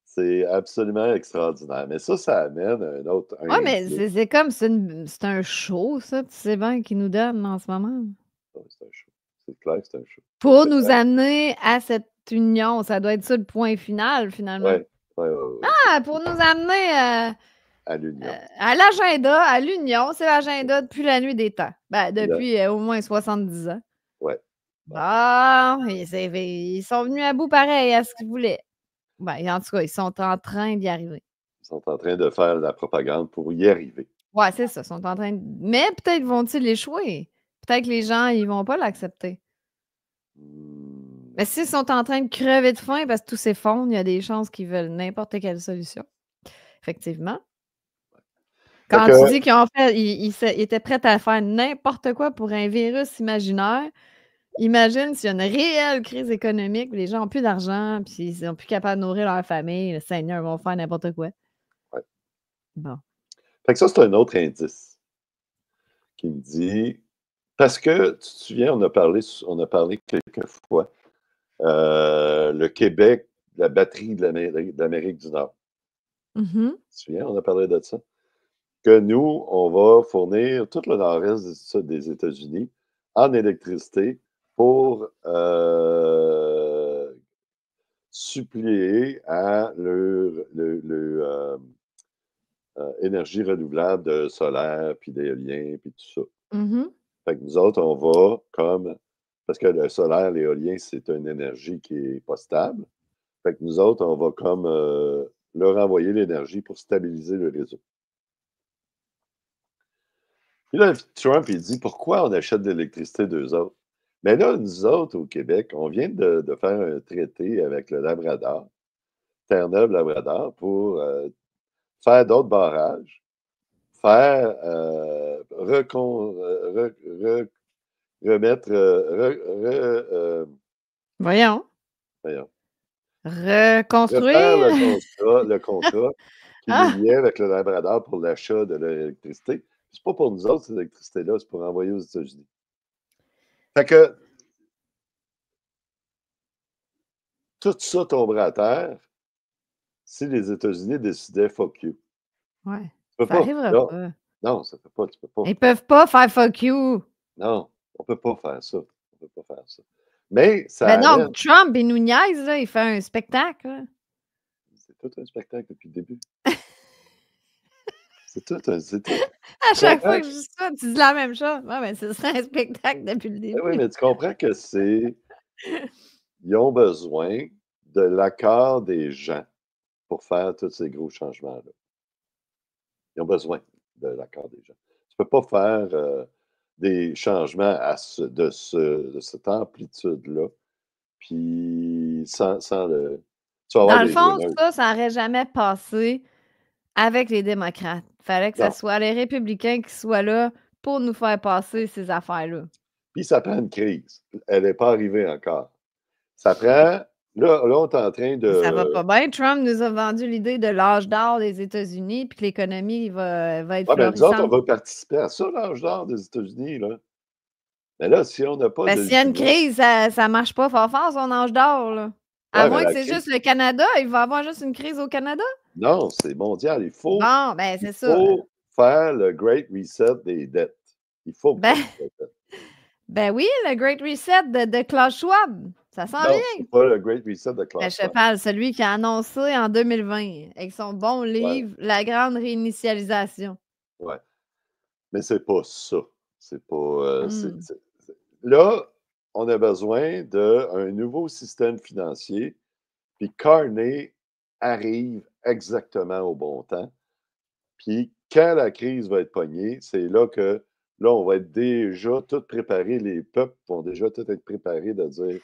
C'est absolument extraordinaire. Mais ça amène un autre Ouais, mais indice. c'est comme, c'est un show, ça, tu sais bien, qu'ils nous donnent en ce moment. Ouais, c'est un show. C'est clair que c'est un show. Pour C'est nous clair. amener à cette union. Ça doit être ça le point final, finalement. Ouais, ouais, ouais, Ah, pour nous amener à l'union. à l'agenda, à l'union. C'est l'agenda depuis la nuit des temps. Ben, Là, depuis au moins 70 ans. ouais. Bon, ils sont venus à bout pareil à ce qu'ils voulaient. Ben, en tout cas, ils sont en train d'y arriver. Ils sont en train de faire la propagande pour y arriver. Ouais, c'est ça. Ils sont en train de... Mais peut-être vont-ils échouer. Peut-être que les gens, ils vont pas l'accepter. Mais s'ils sont en train de crever de faim parce que tout s'effondre, il y a des chances qu'ils veulent n'importe quelle solution. Effectivement. Quand tu dis qu'ils ont fait, ils étaient prêts à faire n'importe quoi pour un virus imaginaire, imagine s'il y a une réelle crise économique, les gens n'ont plus d'argent, puis ils sont plus capables de nourrir leur famille, le Seigneur, ils vont faire n'importe quoi. Ouais. Bon. Fait que ça, c'est un autre indice qui me dit, parce que, tu te souviens, on a parlé quelques fois, le Québec, la batterie de l'Amérique du Nord. Mm-hmm. Tu te souviens, on a parlé de ça? Que nous, on va fournir tout le nord-est des États-Unis en électricité pour suppléer à énergie renouvelable de solaire, puis d'éolien, puis tout ça. Mm-hmm. Fait que nous autres, on va comme... Parce que le solaire, l'éolien, c'est une énergie qui n'est pas stable. Fait que nous autres, on va comme leur envoyer l'énergie pour stabiliser le réseau. Puis là, Trump, il dit, pourquoi on achète de l'électricité d'eux autres? Mais là, nous autres, au Québec, on vient de faire un traité avec le Labrador, Terre-Neuve-Labrador, pour faire d'autres barrages, faire remettre, Voyons. voyons, Reconstruire. refaire le contrat qui Ah! nous liait avec le Labrador pour l'achat de l'électricité. C'est pas pour nous autres, cette électricité-là, c'est pour envoyer aux États-Unis. Fait que tout ça tomberait à terre si les États-Unis décidaient fuck you. Ouais. Tu peux Ça pas. arrivera Non, pas. non, ça peut pas, tu peux pas. Ils peuvent pas faire fuck you. Non, on peut pas faire ça. On peut pas faire ça. Mais ça Ben non, arrête. Trump, il nous niaise, là, il fait un spectacle. Là. C'est tout un spectacle depuis le début. C'est tout un... À chaque fois que je dis ça, tu dis la même chose. Ouais, mais ce serait un spectacle depuis le début. Oui, mais tu comprends que c'est... Ils ont besoin de l'accord des gens pour faire tous ces gros changements-là. Ils ont besoin de l'accord des gens. Tu peux pas faire des changements de cette amplitude-là, puis sans le... Tu vas avoir Dans le des fond, émeutes. ça n'aurait jamais passé avec les démocrates. Il fallait que Non. ce soit les républicains qui soient là pour nous faire passer ces affaires-là. Puis ça prend une crise. Elle n'est pas arrivée encore. Ça prend... Là, on est en train de... Ça va pas bien. Trump nous a vendu l'idée de l'âge d'or des États-Unis, puis que l'économie va être Ouais, ben, nous autres, on florissante. va participer à ça, l'âge d'or des États-Unis, là. Mais là, si on n'a pas Ben, de s'il y a une jument... crise, ça ne marche pas fort fort, son âge d'or. Là. À Ouais, mais moins que la c'est crise... juste le Canada, il va y avoir juste une crise au Canada. Non, c'est mondial. Il faut Bon, ben, c'est ça. faire le Great Reset des dettes. Il faut Ben, faire ça. ben oui, le Great Reset de Klaus Schwab. Ça s'en Non, vient. c'est pas le Great Reset de Ben, Klaus je te Schwab. parle, celui qui a annoncé en 2020 avec son bon livre, La grande réinitialisation. Ouais. Mais c'est pas ça. C'est pas... Là, on a besoin d'un nouveau système financier, puis Carney arrive exactement au bon temps. Puis quand la crise va être pognée, c'est là que là, on va être déjà tout préparé, les peuples vont déjà tout être préparés de dire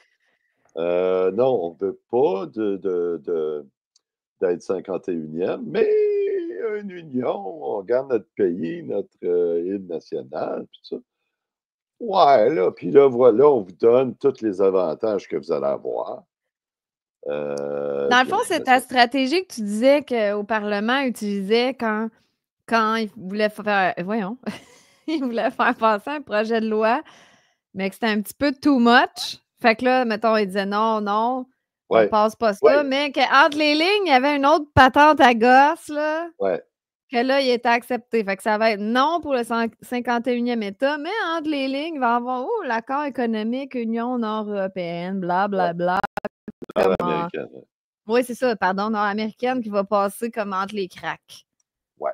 non, on ne veut pas d'être 51e, mais une union, on garde notre pays, notre île nationale, puis ça. Ouais, là, puis là, voilà, on vous donne tous les avantages que vous allez avoir. Dans le fond, c'est ta stratégie que tu disais qu'au Parlement utilisait quand il voulait faire. Voyons. Il voulait faire passer un projet de loi, mais que c'était un petit peu too much. Fait que là, mettons, il disait non, on passe pas ça, mais qu'entre les lignes, il y avait une autre patente à gosse, là. Ouais. Que là, il était accepté. Fait que ça va être non pour le 51e État, mais entre les lignes, il va y avoir l'accord économique Union nord-européenne, blablabla. Nord-américaine. Oui, c'est ça, pardon, nord-américaine qui va passer comme entre les cracks. Ouais.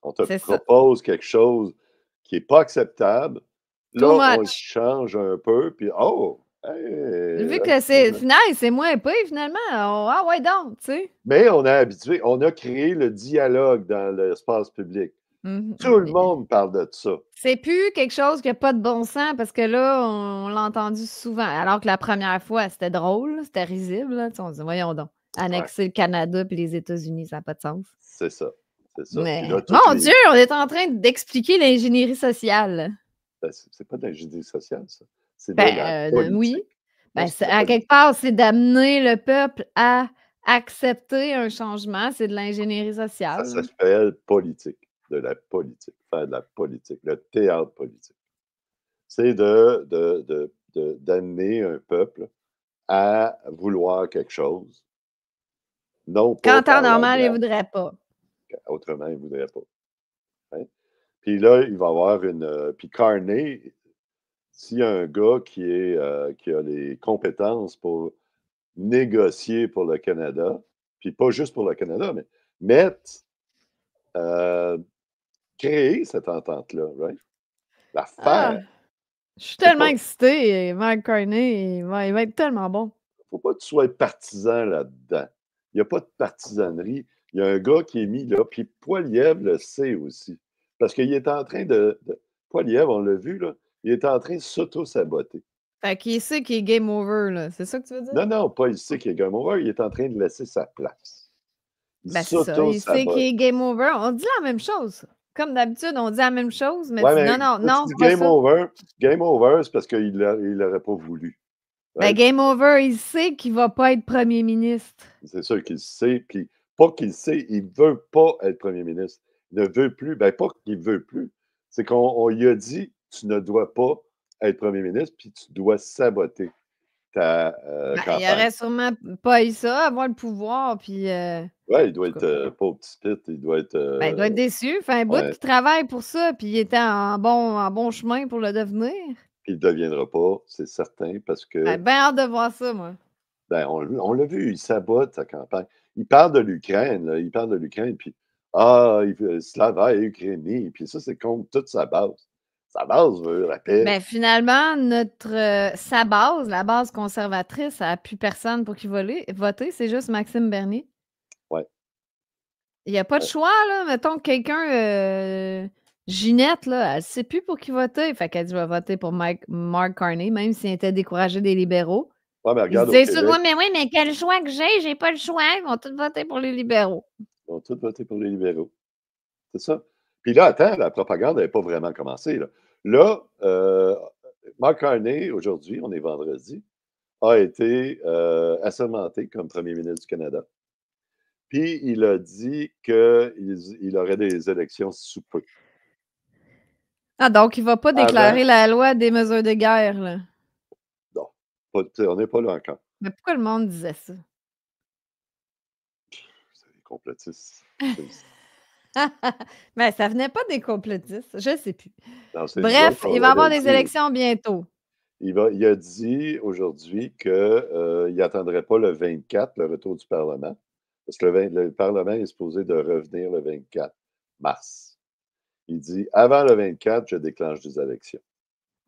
On te propose quelque chose qui n'est pas acceptable. Là, on change un peu, puis vu que c'est final, c'est moins pire finalement. Ah ouais donc, tu sais. Mais on a créé le dialogue dans l'espace public. Tout le monde parle de ça. C'est plus quelque chose qui n'a pas de bon sens parce que là, on l'a entendu souvent. Alors que la première fois, c'était drôle, c'était risible. Là. On se dit, voyons donc, annexer le Canada et les États-Unis, ça n'a pas de sens. C'est ça. C'est ça. Mais, Là, mon Dieu, on est en train d'expliquer l'ingénierie sociale. Ben, c'est pas de l'ingénierie sociale, ça. C'est de la politique. Oui. Ben, à quelque part, c'est d'amener le peuple à accepter un changement. C'est de l'ingénierie sociale. Ça s'appelle politique. De la politique. Faire de la politique. Le théâtre politique. C'est d'amener un peuple à vouloir quelque chose. Non pas Quand en normal, il ne voudrait pas. Autrement, il ne voudrait pas. Hein? Puis là, il va y avoir puis Carney, s'il y a un gars qui a les compétences pour négocier pour le Canada, puis pas juste pour le Canada, mais créer cette entente-là, right? La faire. Je suis tellement excitée. Mark Carney, il va être tellement bon. Il ne faut pas que tu sois partisan là-dedans. Il n'y a pas de partisanerie. Il y a un gars qui est mis là, puis Poilievre le sait aussi. Parce qu'il est en train Poilievre, on l'a vu, là, il est en train de s'auto-saboter. Fait qu'il sait qu'il est game over, là. C'est ça que tu veux dire? Non, pas il sait qu'il est game over, il est en train de laisser sa place. C'est ça, il sait qu'il est game over. On dit la même chose. Comme d'habitude, on dit la même chose, mais non, c'est game over. Game over, c'est parce qu'il n'aurait pas voulu. Ben, game over, il sait qu'il ne va pas être premier ministre. C'est sûr qu'il sait, puis pas qu'il sait, il ne veut pas être premier ministre. Il ne veut plus, ben pas qu'il ne veut plus, c'est qu'on lui a dit, tu ne dois pas être premier ministre, puis tu dois saboter ta campagne. Il aurait sûrement pas eu ça, avoir le pouvoir, puis... Oui, il doit être pas au petit pit, il doit être... il doit être déçu, fait un bout qu'il travaille pour ça, puis il était en bon chemin pour le devenir. Puis il ne deviendra pas, c'est certain, parce que... Ben hâte de voir ça, moi. Ben, on l'a vu, il sabote sa campagne. Il parle de l'Ukraine, puis Slava et Ukraine, puis ça, c'est contre toute sa base. Sa base veut la paix. Ben, finalement, sa base, la base conservatrice, ça n'a plus personne pour qui voter, c'est juste Maxime Bernier. Oui. Il n'y a pas de choix, là. Mettons que quelqu'un, Ginette, là, elle ne sait plus pour qui voter. Fait qu'elle dit, je vais voter pour Mark Carney, même s'il était découragé des libéraux. Ouais, mais regarde, ils disaient, mais quel choix que j'ai pas le choix. Ils vont tous voter pour les libéraux. Ils vont tous voter pour les libéraux. C'est ça. Puis là, attends, la propagande n'avait pas vraiment commencé. Là, Mark Carney, aujourd'hui, on est vendredi, a été assermenté comme premier ministre du Canada. Puis il a dit qu'il aurait des élections sous peu. Ah, donc il ne va pas déclarer la loi des mesures de guerre, là. Non, on n'est pas là encore. Mais pourquoi le monde disait ça? C'est des complotistes. Mais ça venait pas des complotistes, je ne sais plus. Non, bref, il va y avoir des élections bientôt. Il a dit aujourd'hui qu'il n'attendrait pas le 24, le retour du Parlement, parce que le Parlement est supposé de revenir le 24 mars. Il dit, avant le 24, je déclenche des élections.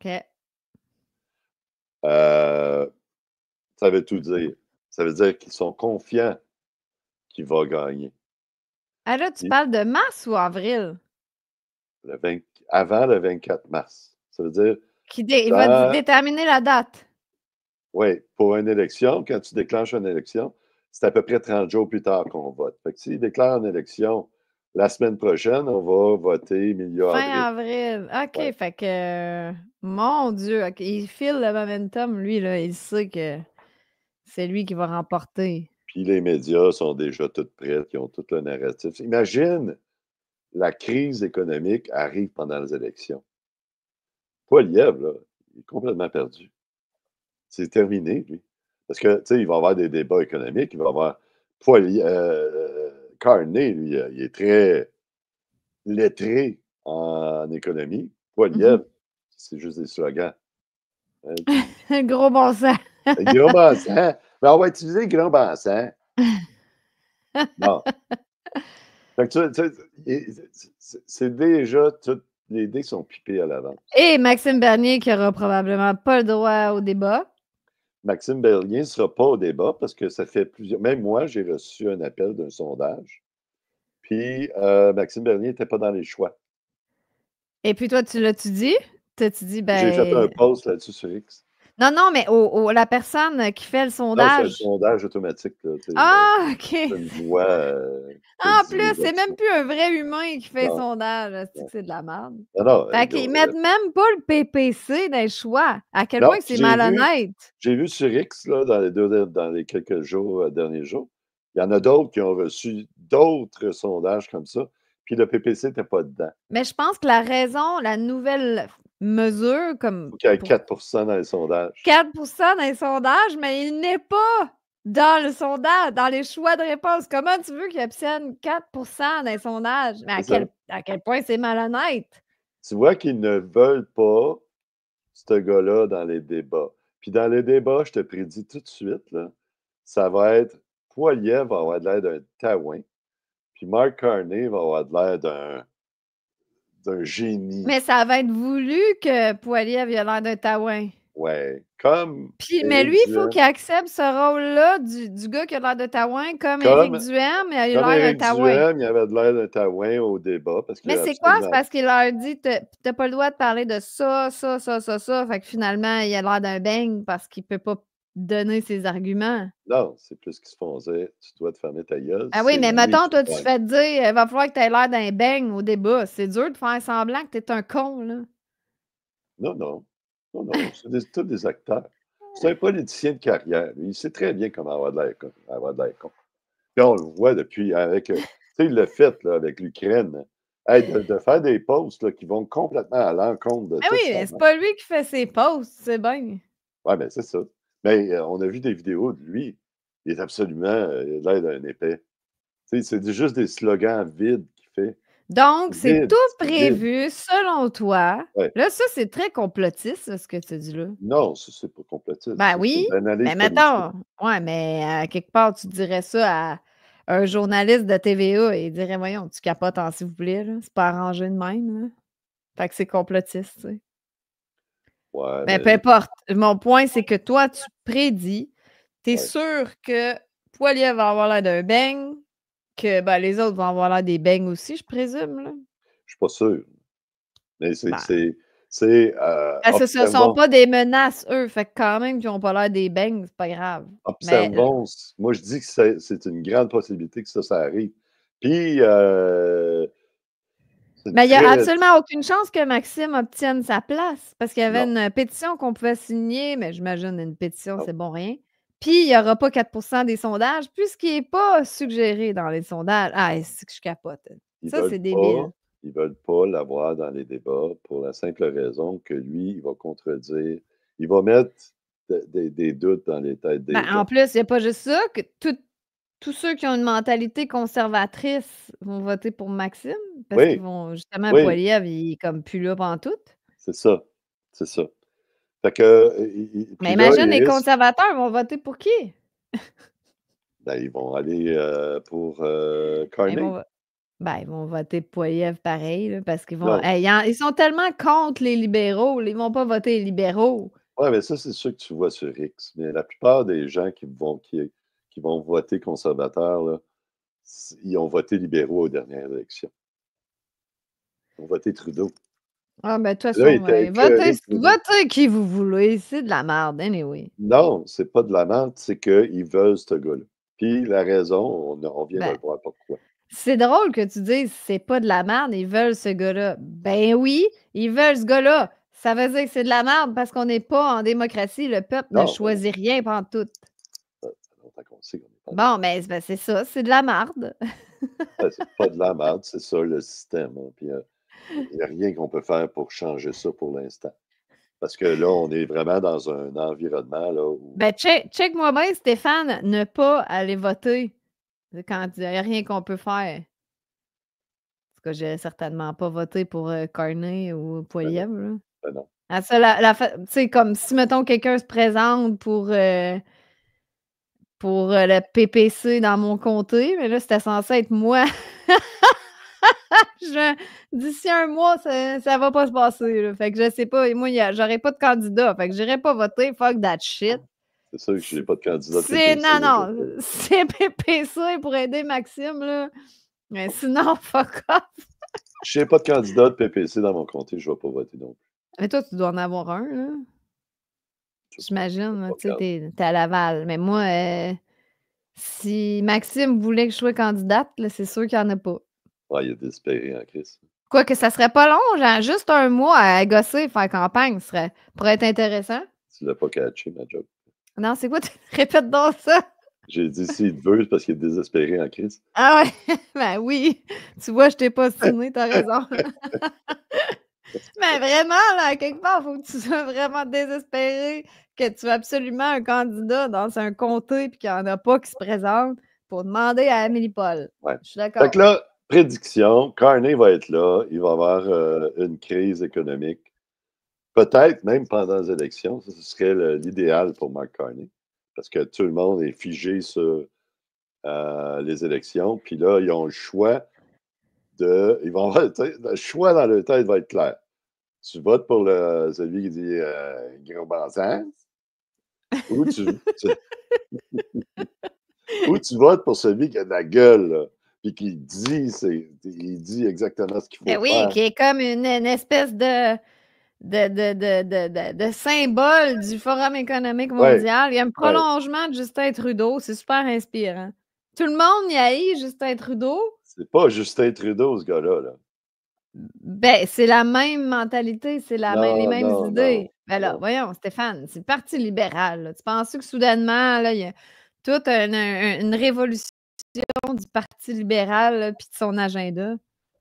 OK. Ça veut tout dire. Ça veut dire qu'ils sont confiants qu'il va gagner. Ah là, tu parles de mars ou avril? Avant le 24 mars. Ça veut dire... Il va déterminer la date. Oui, pour une élection, quand tu déclenches une élection, c'est à peu près 30 jours plus tard qu'on vote. Fait que s'il déclare une élection la semaine prochaine, on va voter milieu avril. Fin avril. OK, ouais. Fait que... mon Dieu, il file le momentum, lui, là. Il sait que c'est lui qui va remporter. Puis les médias sont déjà tous prêts, ils ont tout le narratif. Imagine, la crise économique arrive pendant les élections. Poilievre, là, il est complètement perdu. C'est terminé, lui. Parce que, tu sais, il va y avoir des débats économiques, il va y avoir Carney, lui, il est très lettré en économie. Poilievre, c'est juste des slogans. Un gros bon sens. Un gros bon sens. Mais on va utiliser le gros bon sens. Bon. Fait que c'est déjà, toutes les dés sont pipés à l'avance. Et Maxime Bernier qui n'aura probablement pas le droit au débat. Maxime Bernier ne sera pas au débat parce que ça fait plusieurs... Même moi, j'ai reçu un appel d'un sondage. Puis Maxime Bernier n'était pas dans les choix. Et puis toi, tu l'as-tu dit? T'as-tu dit, J'ai fait un ben... post là-dessus sur X. Non, mais la personne qui fait le Non, c'est un sondage. sondage automatique. Là, Ah, c'est OK. une voix qui En dit plus, les c'est même options. plus un vrai humain qui fait le Non, sondage. C'est non. que c'est de la merde. Non, Fait qu'ils mettent même pas le PPC dans le choix. À quel point c'est malhonnête. j'ai vu sur X là, dans les quelques jours, derniers jours, il y en a d'autres qui ont reçu d'autres sondages comme ça, puis le PPC n'était pas dedans. Mais je pense que la raison, la nouvelle mesure, Il comme faut qu'il y ait pour 4 dans les sondages. 4 dans les sondages, mais il n'est pas dans le sondage, dans les choix de réponse. Comment tu veux qu'ils obtiennent 4 dans les sondages? Mais à quel point c'est malhonnête? Tu vois qu'ils ne veulent pas ce gars-là dans les débats. Puis dans les débats, je te prédis tout de suite, là, ça va être Poilievre va avoir de l'air d'un taouin, puis Mark Carney va avoir de l'air d'un génie. Mais ça va être voulu que Poilievre ait l'air d'un taouin. Ouais, comme Mais lui, il faut Duhaime. qu'il accepte ce rôle-là du gars qui a l'air de taouin, comme Éric Duhaime, il a Comme l'air d'un Éric taouin. Duhaime, il avait de l'air d'un taouin au débat. Parce Mais c'est quoi? C'est parce qu'il leur dit t'as pas le droit de parler de ça. Fait que finalement, il a l'air d'un beigne parce qu'il peut pas donner ses arguments. Non, c'est plus qu'ils se font dire tu dois te fermer ta gueule. Ah oui, mais mettons, toi, tu fais fais te dire il va falloir que tu aies l'air d'un beigne au débat. C'est dur de faire semblant que tu es un con, là. Non. C'est tous des acteurs. C'est un politicien de carrière. Il sait très bien comment avoir de l'air con. Puis on le voit depuis avec. Tu sais, il l'a fait là, avec l'Ukraine. Hey, de faire des posts là, qui vont complètement à l'encontre de Ah tout oui, ça. mais c'est pas lui qui fait ses posts, c'est bien. Oui, mais c'est ça. Mais on a vu des vidéos de lui. Il est absolument il a l'air d'un épais. Tu sais, c'est juste des slogans vides qu'il fait. Donc, c'est Vide, tout vide. prévu, selon toi. Ouais. Là, ça, c'est très complotiste, ce que tu dis là. Non, ça, c'est pas complotiste. Ben Ça, oui, c'est de l'analyse mais politique. mettons, ouais, mais quelque part, tu dirais ça à un journaliste de TVA et il dirait, voyons, tu capotes en s'il vous plaît, là. C'est pas arrangé de même, là. Fait que c'est complotiste, tu sais. Ouais, Mais peu importe. Mon point, c'est que toi, tu prédis, tu es sûr que Poilievre va avoir l'air d'un beigne, que ben, les autres vont avoir l'air des beignes aussi, je présume, là. je suis pas sûr. Mais Ben. Parce que ce ne sont pas des menaces, eux. Fait que quand même qu'ils n'ont pas l'air des beignes, c'est pas grave. Observons. Moi, je dis que c'est une grande possibilité que ça arrive. Puis, mais il n'y a absolument aucune chance que Maxime obtienne sa place. Parce qu'il y avait Non. une pétition qu'on pouvait signer, mais j'imagine une pétition, c'est bon rien. Puis, il n'y aura pas 4 des sondages, puisqu'il n'est pas suggéré dans les sondages. Ah, c'est que je capote. Ça, c'est débile. Ils ne veulent pas l'avoir dans les débats pour la simple raison que lui, il va contredire. Il va mettre des doutes dans les têtes des gens. En plus, il n'y a pas juste ça, que tous ceux qui ont une mentalité conservatrice vont voter pour Maxime, parce qu'ils vont justement, Poilievre, il est comme plus là pantoute. C'est ça. Fait que, mais imagine, les conservateurs vont voter pour qui? Ben, ils vont aller pour Carney. Ils vont voter Poilievre pareil, là, parce qu'ils vont. Ils sont tellement contre les libéraux, ils ne vont pas voter les libéraux. Oui, mais ça, c'est sûr que tu vois sur X. Mais la plupart des gens qui vont voter conservateurs, là, ils ont voté libéraux aux dernières élections. Ils ont voté Trudeau. Ah, ben, de toute façon, votez qui vous voulez. C'est de la merde, anyway. Non, c'est pas de la merde, c'est qu'ils veulent ce gars-là. Puis la raison, on vient de le voir pourquoi. C'est drôle que tu dises c'est pas de la merde, ils veulent ce gars-là. Ben oui, ils veulent ce gars-là. Ça veut dire que c'est de la merde parce qu'on n'est pas en démocratie. Le peuple ne choisit rien pendant tout. Bon, mais c'est ça, c'est de la merde. C'est pas de la merde, c'est ça le système. Hein. Puis il n'y a rien qu'on peut faire pour changer ça pour l'instant. Parce que là, on est vraiment dans un environnement là, où. Ben, check-moi bien, Stéphane, ne pas aller voter quand il n'y a rien qu'on peut faire. En tout cas, je n'ai certainement pas voté pour Carney ou Poilievre. Ben non. Tu sais, comme si, mettons, quelqu'un se présente pour le PPC dans mon comté, mais là, c'était censé être moi. D'ici un mois, ça va pas se passer. Là. Fait que je sais pas. Moi, j'aurais pas de candidat. Fait que j'irai pas voter. Fuck that shit. C'est sûr que je n'ai pas de candidat. Non. C'est PPC pour aider Maxime, là. Mais sinon, fuck off. Je n'ai pas de candidat de PPC dans mon comté, je ne vais pas voter non plus. Mais toi, tu dois en avoir un, là. J'imagine, tu sais, t'es à Laval. Mais moi, si Maxime voulait que je sois candidate, c'est sûr qu'il n'y en a pas. Ouais, il est désespéré en crise. Quoique ça serait pas long, genre juste un mois à gosser, faire campagne, pourrait être intéressant. Tu l'as pas catché, ma job. Non, c'est quoi? Répète donc ça. J'ai dit s'il te veut, c'est parce qu'il est désespéré en crise. Ah ouais, ben oui. Tu vois, je t'ai pas signé, t'as raison. Mais vraiment, là, quelque part, il faut que tu sois vraiment désespéré, que tu as absolument un candidat dans un comté puis qu'il n'y en a pas qui se présente pour demander à Amélie Paul. Ouais. Je suis d'accord. Fait que là, prédiction, Carney va être là, il va y avoir une crise économique. Peut-être même pendant les élections, ça, ce serait l'idéal pour Mark Carney, parce que tout le monde est figé sur les élections, puis là, ils ont le choix ils vont avoir le choix dans leur tête va être clair. Tu votes pour celui qui dit gros bon sens, ou ou tu votes pour celui qui a de la gueule, là, puis qui dit exactement ce qu'il faut faire. Oui, qui est comme une espèce de symbole du Forum économique mondial. Ouais. Il y a un prolongement de Justin Trudeau. C'est super inspirant. Tout le monde y haït Justin Trudeau. C'est pas Justin Trudeau, ce gars-là. Là. Ben, c'est la même mentalité, c'est les mêmes idées. Ben là, voyons, Stéphane, c'est le Parti libéral. Là. Tu penses que soudainement, là, il y a toute une révolution du Parti libéral puis de son agenda?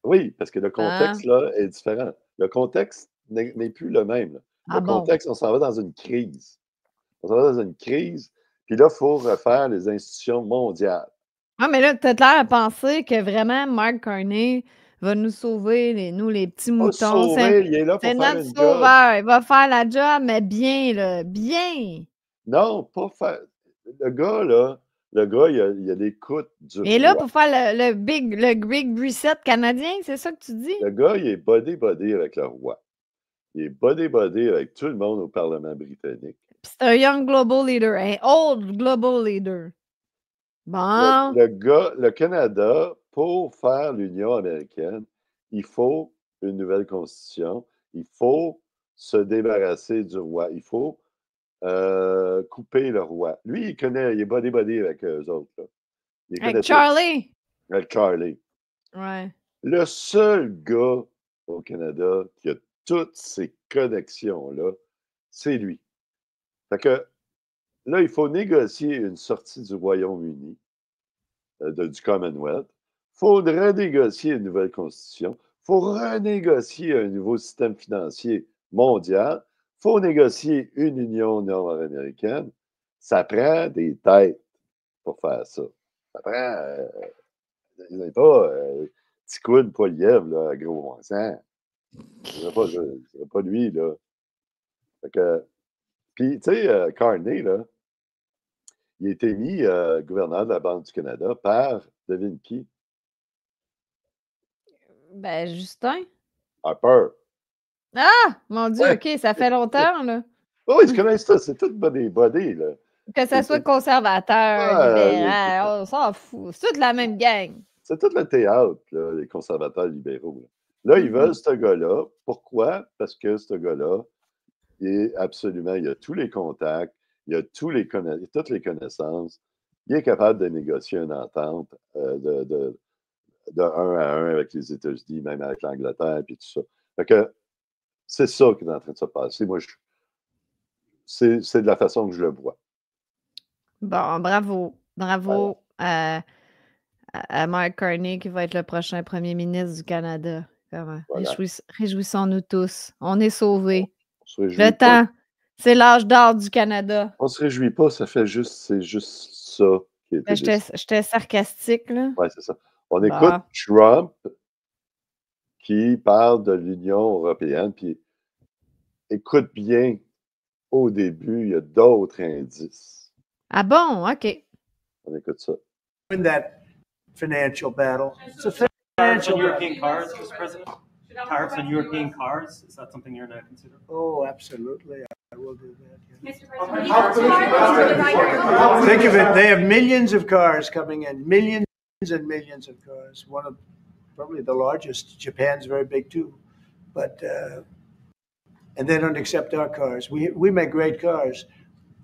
Oui, parce que le contexte là, est différent. Le contexte n'est plus le même. Là. Le contexte, on s'en va dans une crise. On s'en va dans une crise, puis là, il faut refaire les institutions mondiales. Ah, mais là, tu as l'air à penser que vraiment Mark Carney va nous sauver, nous, les petits moutons. Il est là pour faire une sauveur. Job. Il va faire la job, mais bien, là, bien. Non, pas faire. Le gars, il a l'écoute du Et là, pour faire le big reset canadien, c'est ça que tu dis? Le gars, il est body avec le roi. Il est body avec tout le monde au Parlement britannique. C'est un young global leader, un old global leader. Bon. Le Canada, pour faire l'Union américaine, il faut une nouvelle constitution. Il faut se débarrasser du roi. Il faut couper le roi. Lui, il est body avec eux autres. Là. Avec Charlie. Avec Charlie. Ouais. Le seul gars au Canada qui a toutes ces connexions-là, c'est lui. Fait que là, il faut négocier une sortie du Royaume-Uni, du Commonwealth. Il faut renégocier une nouvelle constitution. Il faut renégocier un nouveau système financier mondial. Il faut négocier une union nord-américaine. Ça prend des têtes pour faire ça. Ça prend... pas petit coude, pas lièvre, là, à gros bon sens. C'est pas lui, là. Fait que... Puis, tu sais, Carney, là, il a été mis gouverneur de la Banque du Canada par, devine qui? Ben, Justin. Harper. Ah! Mon Dieu, ouais. OK, ça fait longtemps, là. Oui, tu connais ça, c'est tout des body, là. Que ça soit conservateur, libéral, on s'en fout. C'est toute la même gang. C'est tout le théâtre, là, les conservateurs libéraux. Là, ils veulent ce gars-là. Pourquoi? Parce que ce gars-là, il a tous les contacts, il a toutes les connaissances, il est capable de négocier une entente de 1 à 1 avec les États-Unis, même avec l'Angleterre, puis tout ça. Fait que c'est ça qui est en train de se passer. Moi, c'est de la façon que je le vois. Bon, bravo. Bravo à Mark Carney, qui va être le prochain premier ministre du Canada. Voilà. Réjouissons-nous tous. On est sauvés. Le temps, c'est l'âge d'or du Canada. On se réjouit pas, c'est juste ça qui est. J'étais sarcastique, là. Oui, c'est ça. On écoute Trump qui parle de l'Union européenne, puis écoute bien, au début, il y a d'autres indices. Ah bon? OK. On écoute ça. In that financial battle. It's a financial European cars, Mr. President? Tariffs on European cars, is that something you're going to consider? Oh, absolutely. I will do that. Yeah. Mr. President, think of it. They have millions of cars coming in, millions and millions of cars. probably the largest. Japan's very big too, but and they don't accept our cars. We make great cars.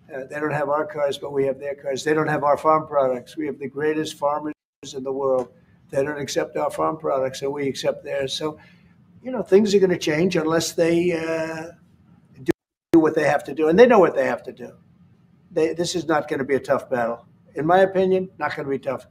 They don't have our cars, but we have their cars. They don't have our farm products. We have the greatest farmers in the world. They don't accept our farm products, and we accept theirs. So, things are going to change unless they do what they have to do, and they know what they have to do. This is not going to be a tough battle. In my opinion, not going to be tough.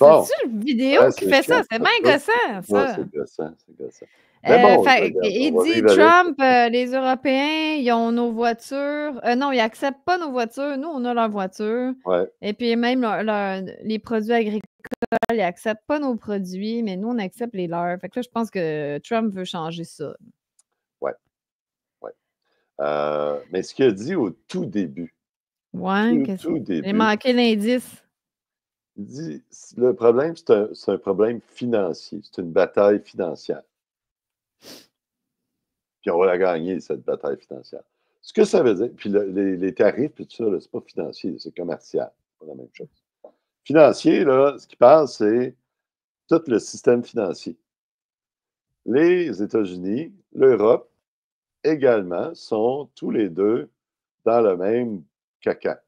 Bon. C'est-tu une vidéo qui fait ça? C'est bien gossant, ça. Ouais, c'est gossant, c'est gossant. Mais bon, il dit Trump, les Européens, ils ont nos voitures. Non, ils n'acceptent pas nos voitures. Nous, on a leurs voitures. Ouais. Et puis même les produits agricoles, ils n'acceptent pas nos produits, mais nous, on accepte les leurs. Fait que là, je pense que Trump veut changer ça. Ouais. Ouais. Mais ce qu'il a dit au tout début. Ouais, tout début. J'ai manqué l'indice. Il dit, le problème, c'est un problème financier. C'est une bataille financière. Puis on va la gagner, cette bataille financière. Ce que ça veut dire, puis les tarifs, puis tout ça, c'est pas financier, c'est commercial. C'est pas la même chose. Financier, là, ce qu'il parle, c'est tout le système financier. Les États-Unis, l'Europe également sont tous les deux dans le même caca.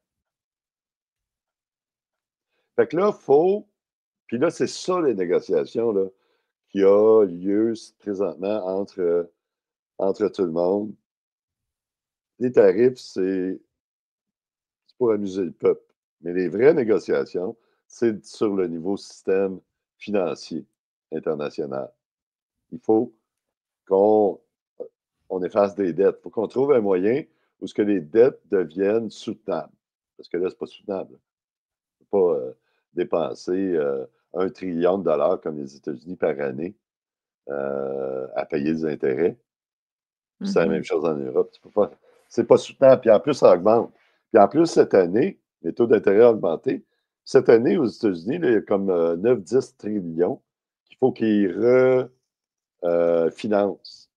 Fait que là, puis là, c'est ça les négociations là, qui a lieu présentement entre tout le monde. Les tarifs, c'est pour amuser le peuple. Mais les vraies négociations, c'est sur le niveau système financier international. Il faut qu'on efface des dettes. Il faut qu'on trouve un moyen où ce que les dettes deviennent soutenables. Parce que là, c'est pas soutenable. Il ne faut pas dépenser 1 trillion de dollars comme les États-Unis par année à payer des intérêts. C'est la même chose en Europe. C'est pas soutenable. Puis en plus, ça augmente. Puis en plus, cette année, les taux d'intérêt ont augmenté. Cette année, aux États-Unis, il y a comme 9-10 trillions qu'il faut qu'ils refinancent.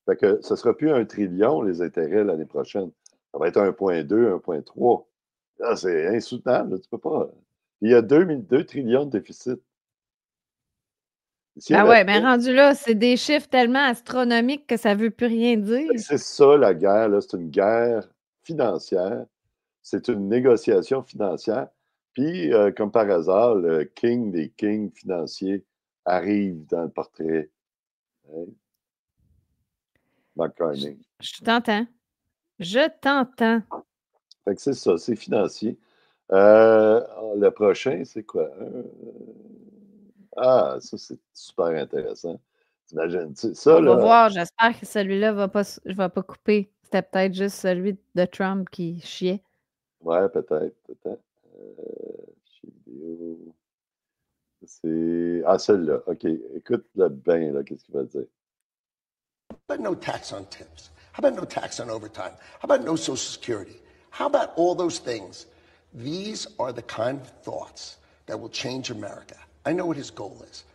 Fait que ce ne sera plus 1 trillion, les intérêts, l'année prochaine. Ça va être 1,2, 1,3. Là, c'est insoutenable. Là, tu peux pas. Il y a 2 trillions de déficit. Ouais, mais rendu là, c'est des chiffres tellement astronomiques que ça ne veut plus rien dire. C'est ça, la guerre. C'est une guerre financière. C'est une négociation financière. Puis, comme par hasard, le king des kings financiers arrive dans le portrait. Hein? McCartney. Je t'entends. Je t'entends. Fait que c'est ça, c'est financier. Le prochain, c'est quoi? Ça, c'est super intéressant. T'imagines, ça, On va voir, j'espère que celui-là va pas couper. C'était peut-être juste celui de Trump qui chiait. Ouais, peut-être. C'est... celle-là. OK. Écoute-le bien, là, qu'est-ce qu'il va dire. How about no tax on tips? How about no tax on overtime? How about no Social Security? How about all those things? These are the kind of thoughts that will change America. I know what his goal is.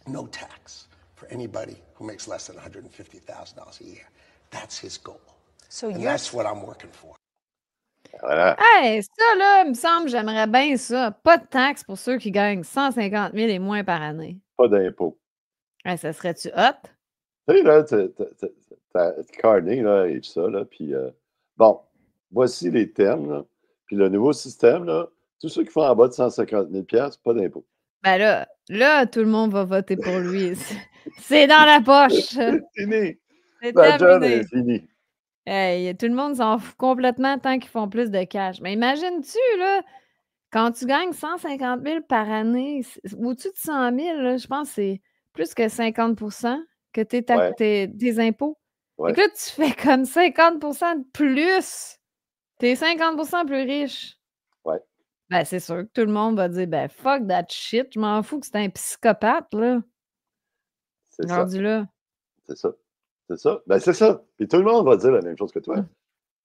No tax for anybody who makes less than $150,000 a year. That's his goal. And that's what I'm working for. Voilà. Hey, ça, là, il me semble, j'aimerais bien ça. Pas de taxes pour ceux qui gagnent 150 000 et moins par année. Pas d'impôt. Hey, ça serait-tu hot? Tu sais, là, Carney, là, et tout ça, là, puis bon, voici les termes, là. Puis le nouveau système, là, tous ceux qui font en bas de 150 000 $, pas d'impôt. Ben là, tout le monde va voter pour lui. C'est dans la poche. C'est fini. C'est La job terminé. est finie. Hey, tout le monde s'en fout complètement tant qu'ils font plus de cash. Mais imagines-tu, là, quand tu gagnes 150 000 par année, au-dessus de 100 000, là, je pense que c'est plus que 50 que tes impôts. Ouais. Et que là, tu fais comme 50 de plus. T'es 50 plus riche. Ouais. Ben, c'est sûr que tout le monde va dire, ben, fuck that shit, je m'en fous que c'est un psychopathe, là. C'est ça. Rendu là. C'est ça. C'est ça. Ben, c'est ça. Puis tout le monde va dire la même chose que toi.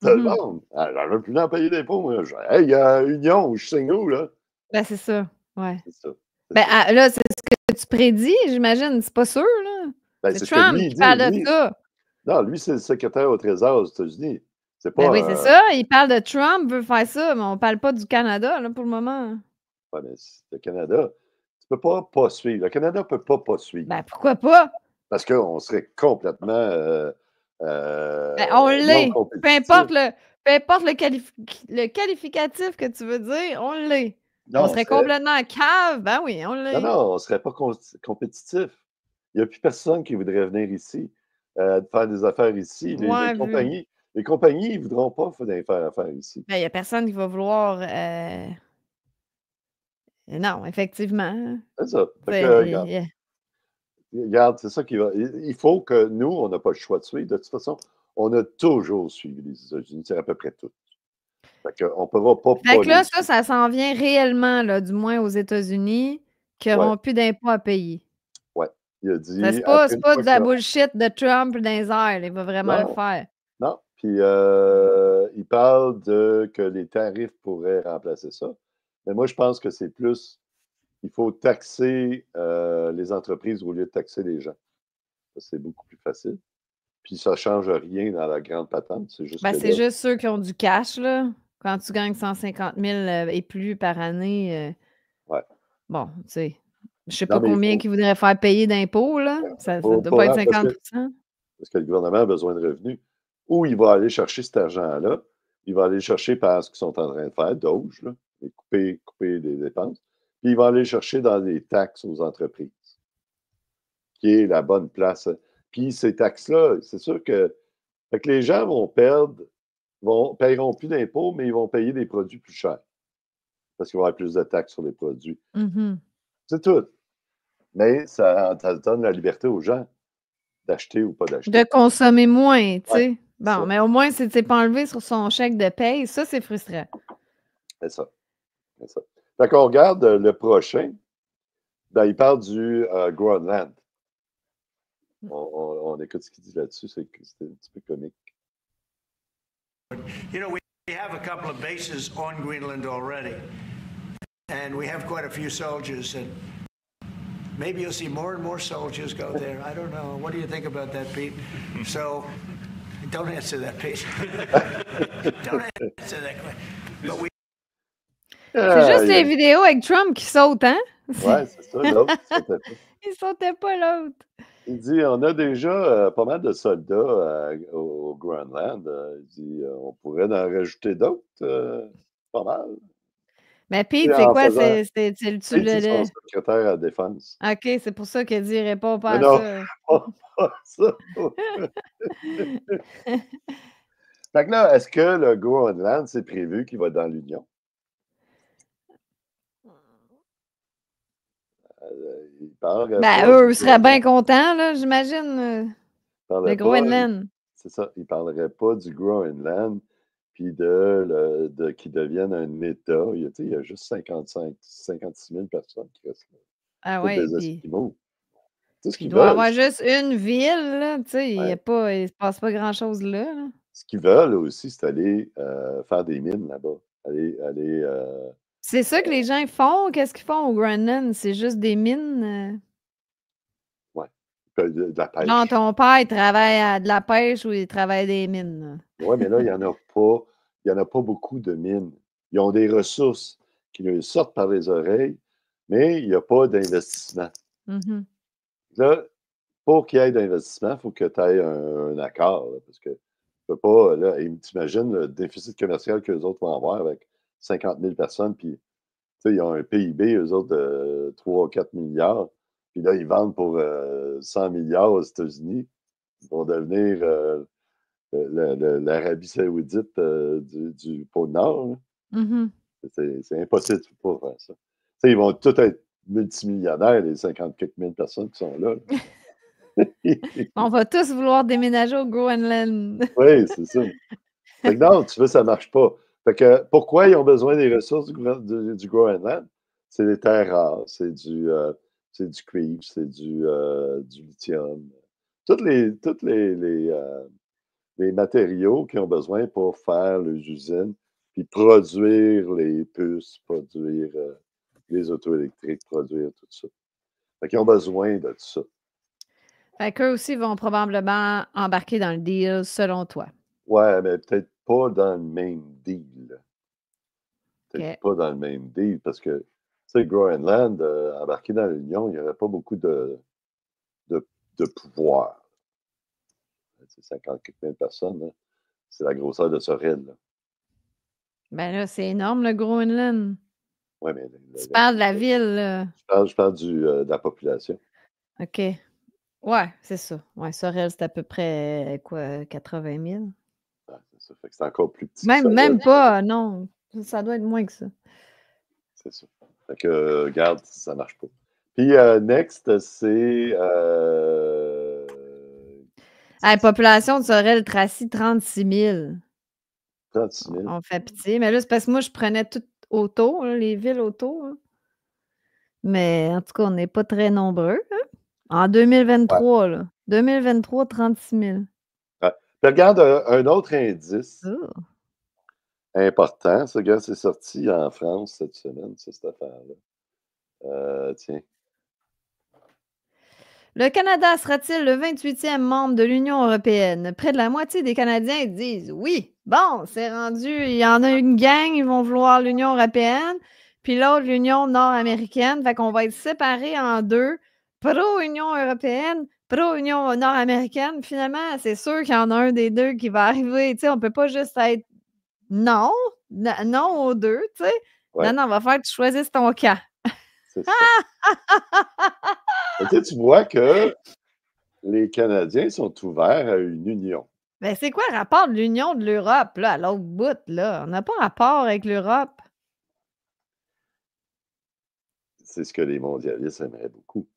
Tout le monde. J'en veux plus en payer d'impôts, moi. Hey, il y a Union, je signe où, là? Ben, c'est ça. Ouais. C'est ça. Ben, là, c'est ce que tu prédis, j'imagine. C'est pas sûr, là. Ben, c'est ce que Trump lui, qui dit, parle de ça. Non, lui, c'est le secrétaire au Trésor aux États-Unis. C'est pas. Ben oui, c'est ça. Il parle de Trump, veut faire ça, mais on parle pas du Canada, là, pour le moment. Ouais, mais le Canada, ne peux pas suivre. Le Canada ne peut pas suivre. Ben, pourquoi pas? Parce qu'on serait complètement Ben, on non l'est. Peu compétitif. importe le qualificatif que tu veux dire, on l'est. On Non, serait complètement cave. Ben oui, on l'est. non, on ne serait pas compétitif. Il n'y a plus personne qui voudrait venir ici, faire des affaires ici. Ouais, Les compagnies, ils ne voudront pas faire affaires ici. Ben, il n'y a personne qui va vouloir. Non, effectivement. C'est ça. Fait que, C'est- regarde, c'est ça qui va. Il faut que nous, on n'a pas le choix de suivre. De toute façon, on a toujours suivi les États-Unis, c'est à peu près tout. Fait qu'on ne pourra pas. Fait que là, ça s'en vient réellement, là, du moins aux États-Unis, qui n'auront plus d'impôts à payer. Oui. Il a dit. C'est pas de la bullshit de Trump dans les airs. Il va vraiment le faire. Non. Puis il parle que les tarifs pourraient remplacer ça. Mais moi, je pense que c'est plus. Il faut taxer les entreprises au lieu de taxer les gens. Ça, c'est beaucoup plus facile. Puis ça ne change rien dans la grande patente. C'est juste. C'est juste ceux qui ont du cash, là. Quand tu gagnes 150 000 et plus par année. Ouais. Bon, tu sais. Je ne sais pas combien qu'ils voudraient faire payer d'impôts, là. Ça ne doit pas être 50 parce que le gouvernement a besoin de revenus. Où il va aller chercher cet argent-là? Il va aller le chercher par ce qu'ils sont en train de faire, Doge, là, et couper des dépenses. Puis il va aller le chercher dans des taxes aux entreprises, qui est la bonne place. Puis ces taxes-là, c'est sûr que, les gens vont paieront plus d'impôts, mais ils vont payer des produits plus chers. Parce qu'il va y avoir plus de taxes sur les produits. Mm-hmm. C'est tout. Mais ça donne la liberté aux gens d'acheter ou pas d'acheter. De consommer moins, tu sais. Ouais, bon, mais au moins, c'est pas enlevé sur son chèque de paye. Ça, c'est frustrant. C'est ça. Fait qu'on regarde le prochain. Ben, il parle du Groenland. On écoute ce qu'il dit là-dessus. C'est un petit peu comique. You know, we have a couple of bases on Greenland already. And we have quite a few soldiers. And maybe you'll see more and more soldiers go there. I don't know. What do you think about that, Pete? So, don't answer that, Pete. Don't answer that. But we... C'est juste les vidéos avec Trump qui sautent, hein? Ouais, c'est ça. L'autre, il sautait pas l'autre. Il dit, on a déjà pas mal de soldats au Groenland. Il dit, on pourrait en rajouter d'autres. Pas mal. Mais Pete, c'est quoi? C'est son secrétaire à la défense. OK, c'est pour ça qu'il dit répond pas à non, ça. Pas ça. Fait que là, est-ce que le Groenland, c'est prévu qu'il va dans l'Union? Il parle. Eux seraient bien contents, là, j'imagine. Le Groenland. C'est ça. Il ne parlerait pas du Groenland puis qu'il devienne un État. Il y a juste 56 000 personnes qui restent là. Ah oui. Des Esquimaux. Il doit y avoir juste une ville, là. Tu sais, il ne se passe pas grand-chose là. Ce qu'ils veulent aussi, c'est aller faire des mines là-bas. C'est ça que les gens font? Qu'est-ce qu'ils font au Groenland? C'est juste des mines? Oui. De la pêche. Non, ton père, il travaille à de la pêche ou il travaille des mines? Oui, mais là, il n'y en a pas. Il n'y en a pas beaucoup de mines. Ils ont des ressources qui leur sortent par les oreilles, mais il n'y a pas d'investissement. Mm-hmm. Là, pour qu'il y ait d'investissement, il faut que tu aies un accord. Là, parce que tu peux pas. Là, t'imagines le déficit commercial qu'eux autres vont avoir avec 50 000 personnes, puis ils ont un PIB, eux autres, de 3 ou 4 milliards. Puis là, ils vendent pour 100 milliards aux États-Unis. Ils vont devenir l'Arabie saoudite du pôle Nord. Mm-hmm. C'est impossible de faire ça. Ils vont tous être multimillionnaires, les 50 quelques mille personnes qui sont là. On va tous vouloir déménager au Groenland. Oui, c'est ça. Fait que non, tu veux, ça ne marche pas. Fait que pourquoi ils ont besoin des ressources du Groenland? C'est des terres rares, c'est du cuivre, c'est du lithium. Tous les matériaux qu'ils ont besoin pour faire les usines, puis produire les puces, produire les autos électriques, produire tout ça. Fait qu'ils ont besoin de tout ça. Fait qu'eux aussi vont probablement embarquer dans le deal, selon toi. Ouais, mais peut-être pas dans le même deal. Peut-être pas dans le même deal, parce que sais, Groenland, embarqué dans l'Union, il n'y aurait pas beaucoup de pouvoir. C'est 50 000 personnes, là. C'est la grosseur de Sorel, là. Ben là, c'est énorme, le Groenland. Oui, mais Tu parles de la ville, là. je parle de la population. OK. Ouais, c'est ça. Ouais, Sorel, c'est à peu près, quoi, 80 000? Ouais, c'est ça. Fait que c'est encore plus petit que Sorel. Même pas, non. Ça doit être moins que ça. C'est ça. Fait que, regarde, ça marche pas. Puis, next, c'est... La population de Sorel-Tracy, 36 000. 36 000. On fait pitié. Mais là, c'est parce que moi, je prenais tout autour, là, les villes autour. Hein. Mais en tout cas, on n'est pas très nombreux. Hein? En 2023, là. 2023, 36 000. Ouais. Puis regarde un autre indice Oh. important. Ce gars, c'est sorti en France cette semaine, cette affaire-là. Tiens. Le Canada sera-t-il le 28e membre de l'Union européenne? Près de la moitié des Canadiens disent oui. Bon, c'est rendu, il y en a une gang, ils vont vouloir l'Union européenne, puis l'autre, l'Union nord-américaine. Fait qu'on va être séparés en deux, pro-Union européenne, pro-Union nord-américaine. Finalement, c'est sûr qu'il y en a un des deux qui va arriver. Tu sais, on ne peut pas juste être non aux deux, tu sais. Ouais. Non, va falloir que tu choisisses ton camp. C'est ça. Tu vois que les Canadiens sont ouverts à une union. Ben, c'est quoi le rapport de l'Union de l'Europe, là, à l'autre bout, là? On n'a pas rapport avec l'Europe. C'est ce que les mondialistes aimeraient beaucoup.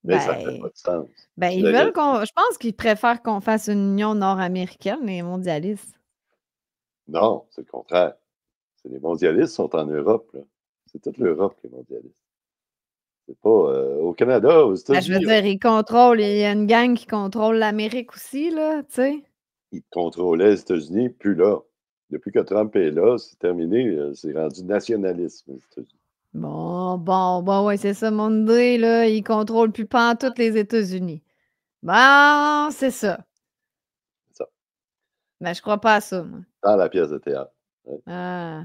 Mais ça ne fait pas de sens. Ben, ils veulent je pense qu'ils préfèrent qu'on fasse une union nord-américaine, les mondialistes. Non, c'est le contraire. Les mondialistes sont en Europe, là. C'est toute l'Europe, les mondialistes. C'est pas au Canada, aux Ben, je veux États-Unis. dire, ils contrôlent, il y a une gang qui contrôle l'Amérique aussi, là, tu sais. Ils contrôlaient les États-Unis, plus là. Depuis que Trump est là, c'est terminé. C'est rendu nationalisme, les États-Unis. Bon, ouais, c'est ça, mon idée, là. Ils contrôlent plus pantoute les États-Unis. Bon, c'est ça. C'est ça. Ben, je crois pas à ça, moi. Dans la pièce de théâtre. Ouais. Ah.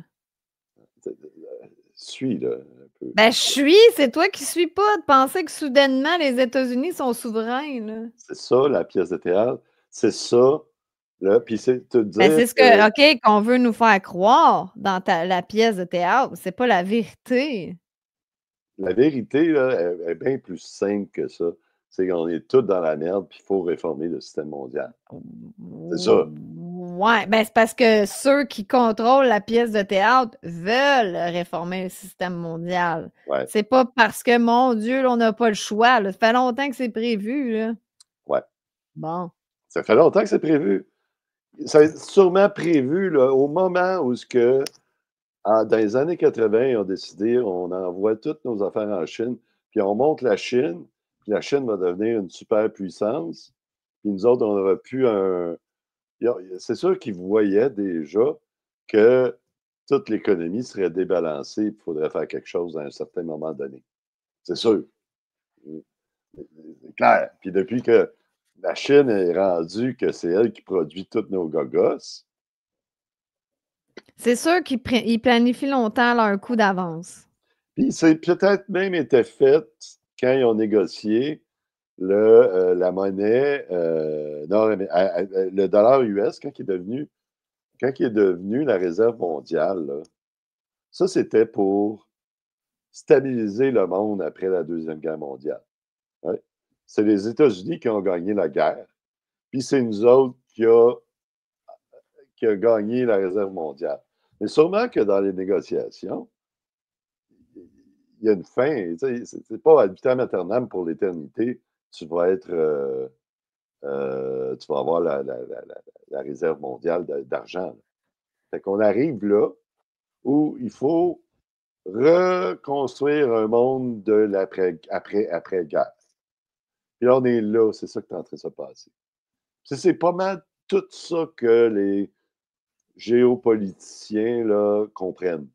Suis, là, un peu. Ben, c'est toi qui suis pas de penser que soudainement les États-Unis sont souverains, là. C'est ça, la pièce de théâtre. C'est ça. Là, puis c'est te dire. Ben, c'est ce que, OK, qu'on veut nous faire croire dans la pièce de théâtre. C'est pas la vérité. La vérité, là, est bien plus simple que ça. C'est qu'on est tous dans la merde, puis il faut réformer le système mondial. C'est ça. Ouais, ben c'est parce que ceux qui contrôlent la pièce de théâtre veulent réformer le système mondial. Ouais. C'est pas parce que, mon Dieu, là, on n'a pas le choix. Là. Ça fait longtemps que c'est prévu. Là. Ouais. Bon. Ça fait longtemps que c'est prévu. Ça est sûrement prévu là, au moment où dans les années 80, ils ont décidé, on envoie toutes nos affaires en Chine, puis on monte la Chine, puis la Chine va devenir une superpuissance, puis nous autres, on n'aura plus un... C'est sûr qu'ils voyaient déjà que toute l'économie serait débalancée, il faudrait faire quelque chose à un certain moment donné. C'est sûr. C'est clair. Puis depuis que la Chine est rendue que c'est elle qui produit tous nos gogos. C'est sûr qu'ils planifient longtemps leur coup d'avance. Puis c'est peut-être même été fait quand ils ont négocié la monnaie le dollar US, quand il est devenu la réserve mondiale. Là, ça, c'était pour stabiliser le monde après la Deuxième Guerre mondiale. Ouais. C'est les États-Unis qui ont gagné la guerre. Puis c'est nous autres qui a gagné la réserve mondiale. Mais sûrement que dans les négociations, il y a une fin. C'est pas à vitam aeternam pour l'éternité. Tu vas être... tu vas avoir la réserve mondiale d'argent. Fait qu'on arrive là où il faut reconstruire un monde de l'après-guerre. Puis là, on est là, c'est ça qui est en train de se passer. C'est pas mal tout ça que les géopoliticiens là, comprennent.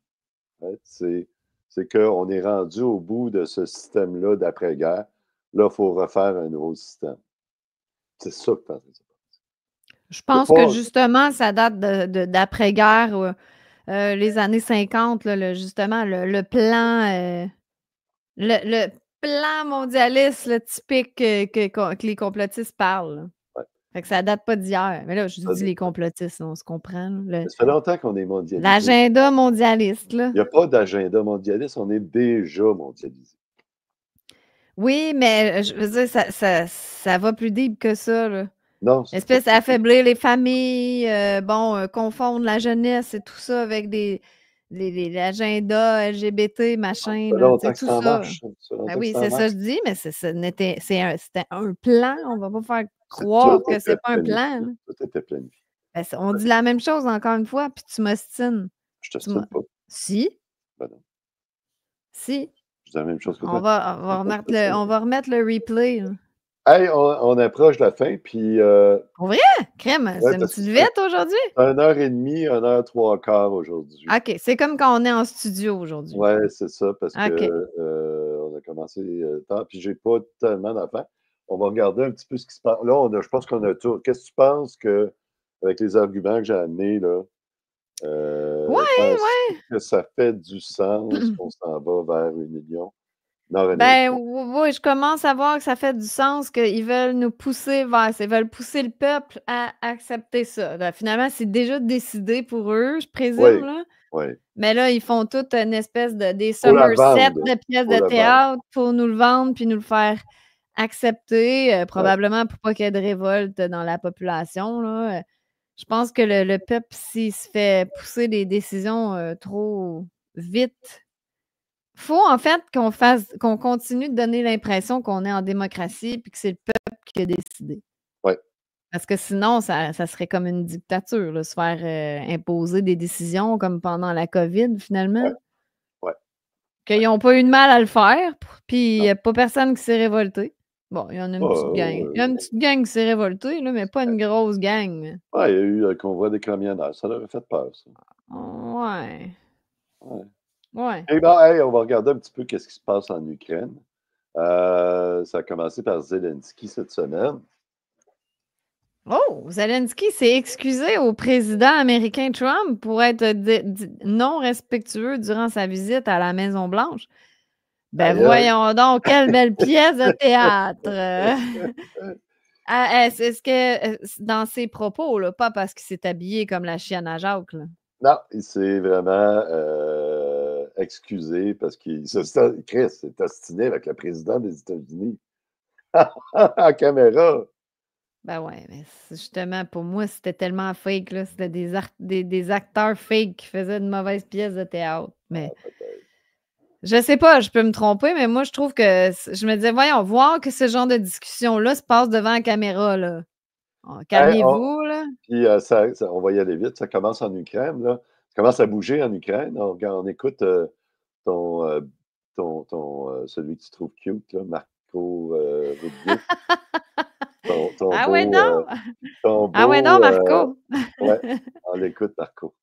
Hein? C'est qu'on est rendu au bout de ce système-là d'après-guerre. Là, il faut refaire un nouveau système. C'est ça qui est en train de se passer. Je pense que justement, ça date d'après-guerre les années 50, là, justement, le plan, le plan mondialiste là, typique que les complotistes parlent. Là. Ouais. Fait que ça date pas d'hier. Mais là, je Ça dis les complotistes, on se comprend. ça fait longtemps qu'on est mondialisé. L'agenda mondialiste, là. Il n'y a pas d'agenda mondialiste, on est déjà mondialisé. Oui, mais je veux dire, ça va plus deep que ça, là. Non, c'est Espèce pas- d'affaiblir les familles, confondre la jeunesse et tout ça avec l'agenda LGBT, machin, Ça fait là, tu longtemps sais, que tout c'est en ça. marche. Ça fait Ben longtemps que oui, c'est en c'est ça marche. que je dis, mais c'était un plan. On va pas faire C'est croire tout que était c'est pas un planifié. plan, là. Tout était planifié. Ben, on dit la même chose encore une fois, puis tu m'ostines. Je Tu t'ostine pas. Si, Ben non. si. Je dis la même chose que On toi. va remettre le replay, là. Hey, on approche de la fin, puis Pour vrai? Crème, ouais, c'est une parce que petite c'est vite aujourd'hui? 1h30, 1h03 aujourd'hui. OK, c'est comme quand on est en studio aujourd'hui. Ouais, c'est ça, parce OK. que on a commencé tard, puis j'ai pas tellement d'affaires. On va regarder un petit peu ce qui se passe. Là, je pense qu'on a tout. Qu'est-ce que tu penses que, avec les arguments que j'ai amenés, là, Ouais, penses-tu que ça fait du sens qu'on s'en va vers une union Ben nord-américaine? oui, je commence à voir que ça fait du sens qu'ils veulent nous pousser vers ça. Ils veulent pousser le peuple à accepter ça. Là, finalement, c'est déjà décidé pour eux, je présume, Oui, là. oui. Mais là, ils font toute une espèce des Pour la Somerset vendre. de pièces Pour de la vendre. théâtre pour nous le vendre puis nous le faire accepter, Ouais. probablement pour pas qu'il y ait de révolte dans la population, là. Je pense que le peuple, s'il se fait pousser des décisions trop vite, faut en fait qu'on continue de donner l'impression qu'on est en démocratie puis que c'est le peuple qui a décidé. Ouais. Parce que sinon, ça serait comme une dictature, là, se faire imposer des décisions comme pendant la COVID, finalement. Ouais. Ouais. Qu'ils n'ont pas eu de mal à le faire, puis il Non. n'y a pas personne qui s'est révolté. Bon, il y en a une petite Oh, gang. Il y a une petite gang qui s'est révoltée, là, mais pas une grosse gang. ouais, il y a eu un convoi des camionneurs. Ça leur a fait peur, ça. Ouais. Ouais. Ouais. Eh ben, hey, on va regarder un petit peu qu'est-ce qui se passe en Ukraine. Ça a commencé par Zelensky cette semaine. Oh, Zelensky s'est excusé au président américain Trump pour être non respectueux durant sa visite à la Maison-Blanche. Ben Aïe, aïe. voyons donc, quelle belle pièce de théâtre! Est-ce que dans ses propos, là, pas parce qu'il s'est habillé comme la chienne à Jacques, là. Non, il s'est vraiment excusé parce qu'il Chris s'est ostiné avec le président des États-Unis en caméra. Ben ouais, mais justement, pour moi, c'était tellement fake, là. C'était des acteurs fake qui faisaient une mauvaise pièce de théâtre. Mais je sais pas, je peux me tromper, mais moi, je trouve que je me disais, voyons, voir que ce genre de discussion-là se passe devant la caméra, là. Oh, calmez-vous, là. Puis on va y aller vite. Ça commence en Ukraine, là. Ça commence à bouger en Ukraine. On écoute celui que tu trouves cute, là, Marco Rubio. Ah ouais, non! Ton Ah ouais, non, beau, Marco! ouais, on l'écoute, Marco.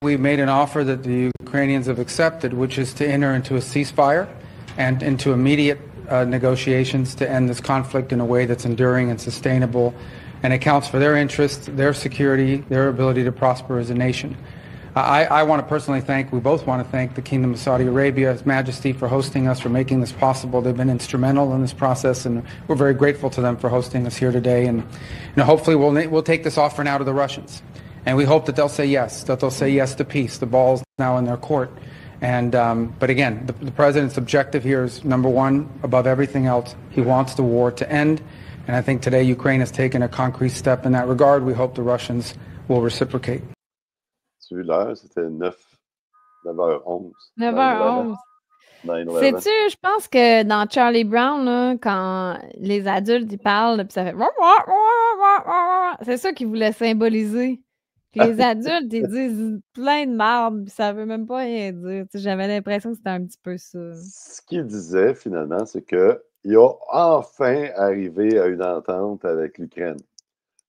We made an offer that the Ukrainians have accepted, which is to enter into a ceasefire and into immediate negotiations to end this conflict in a way that's enduring and sustainable and accounts for their interests, their security, their ability to prosper as a nation. I want to personally we both want to thank the Kingdom of Saudi Arabia, His Majesty, for hosting us, for making this possible. They've been instrumental in this process, and we're very grateful to them for hosting us here today. And hopefully we'll take this offer now to the Russians. And we hope that they'll say yes to peace. The ball's now in their court. And but again, the president's objective here is, number one, above everything else, he wants the war to end. And I think today Ukraine has taken a concrete step in that regard. We hope the Russians will reciprocate. Tu as vu l'heure? C'était 9h11. 9h11. 9/11. Sais-tu, je pense que dans Charlie Brown, là, quand les adultes ils parlent, puis ça fait. C'est ça qu'ils voulaient symboliser. Puis les adultes, ils disent plein de marde, puis ça veut même pas rien dire. Tu sais, j'avais l'impression que c'était un petit peu ça. Ce qu'il disait, finalement, c'est qu'il a enfin arrivé à une entente avec l'Ukraine.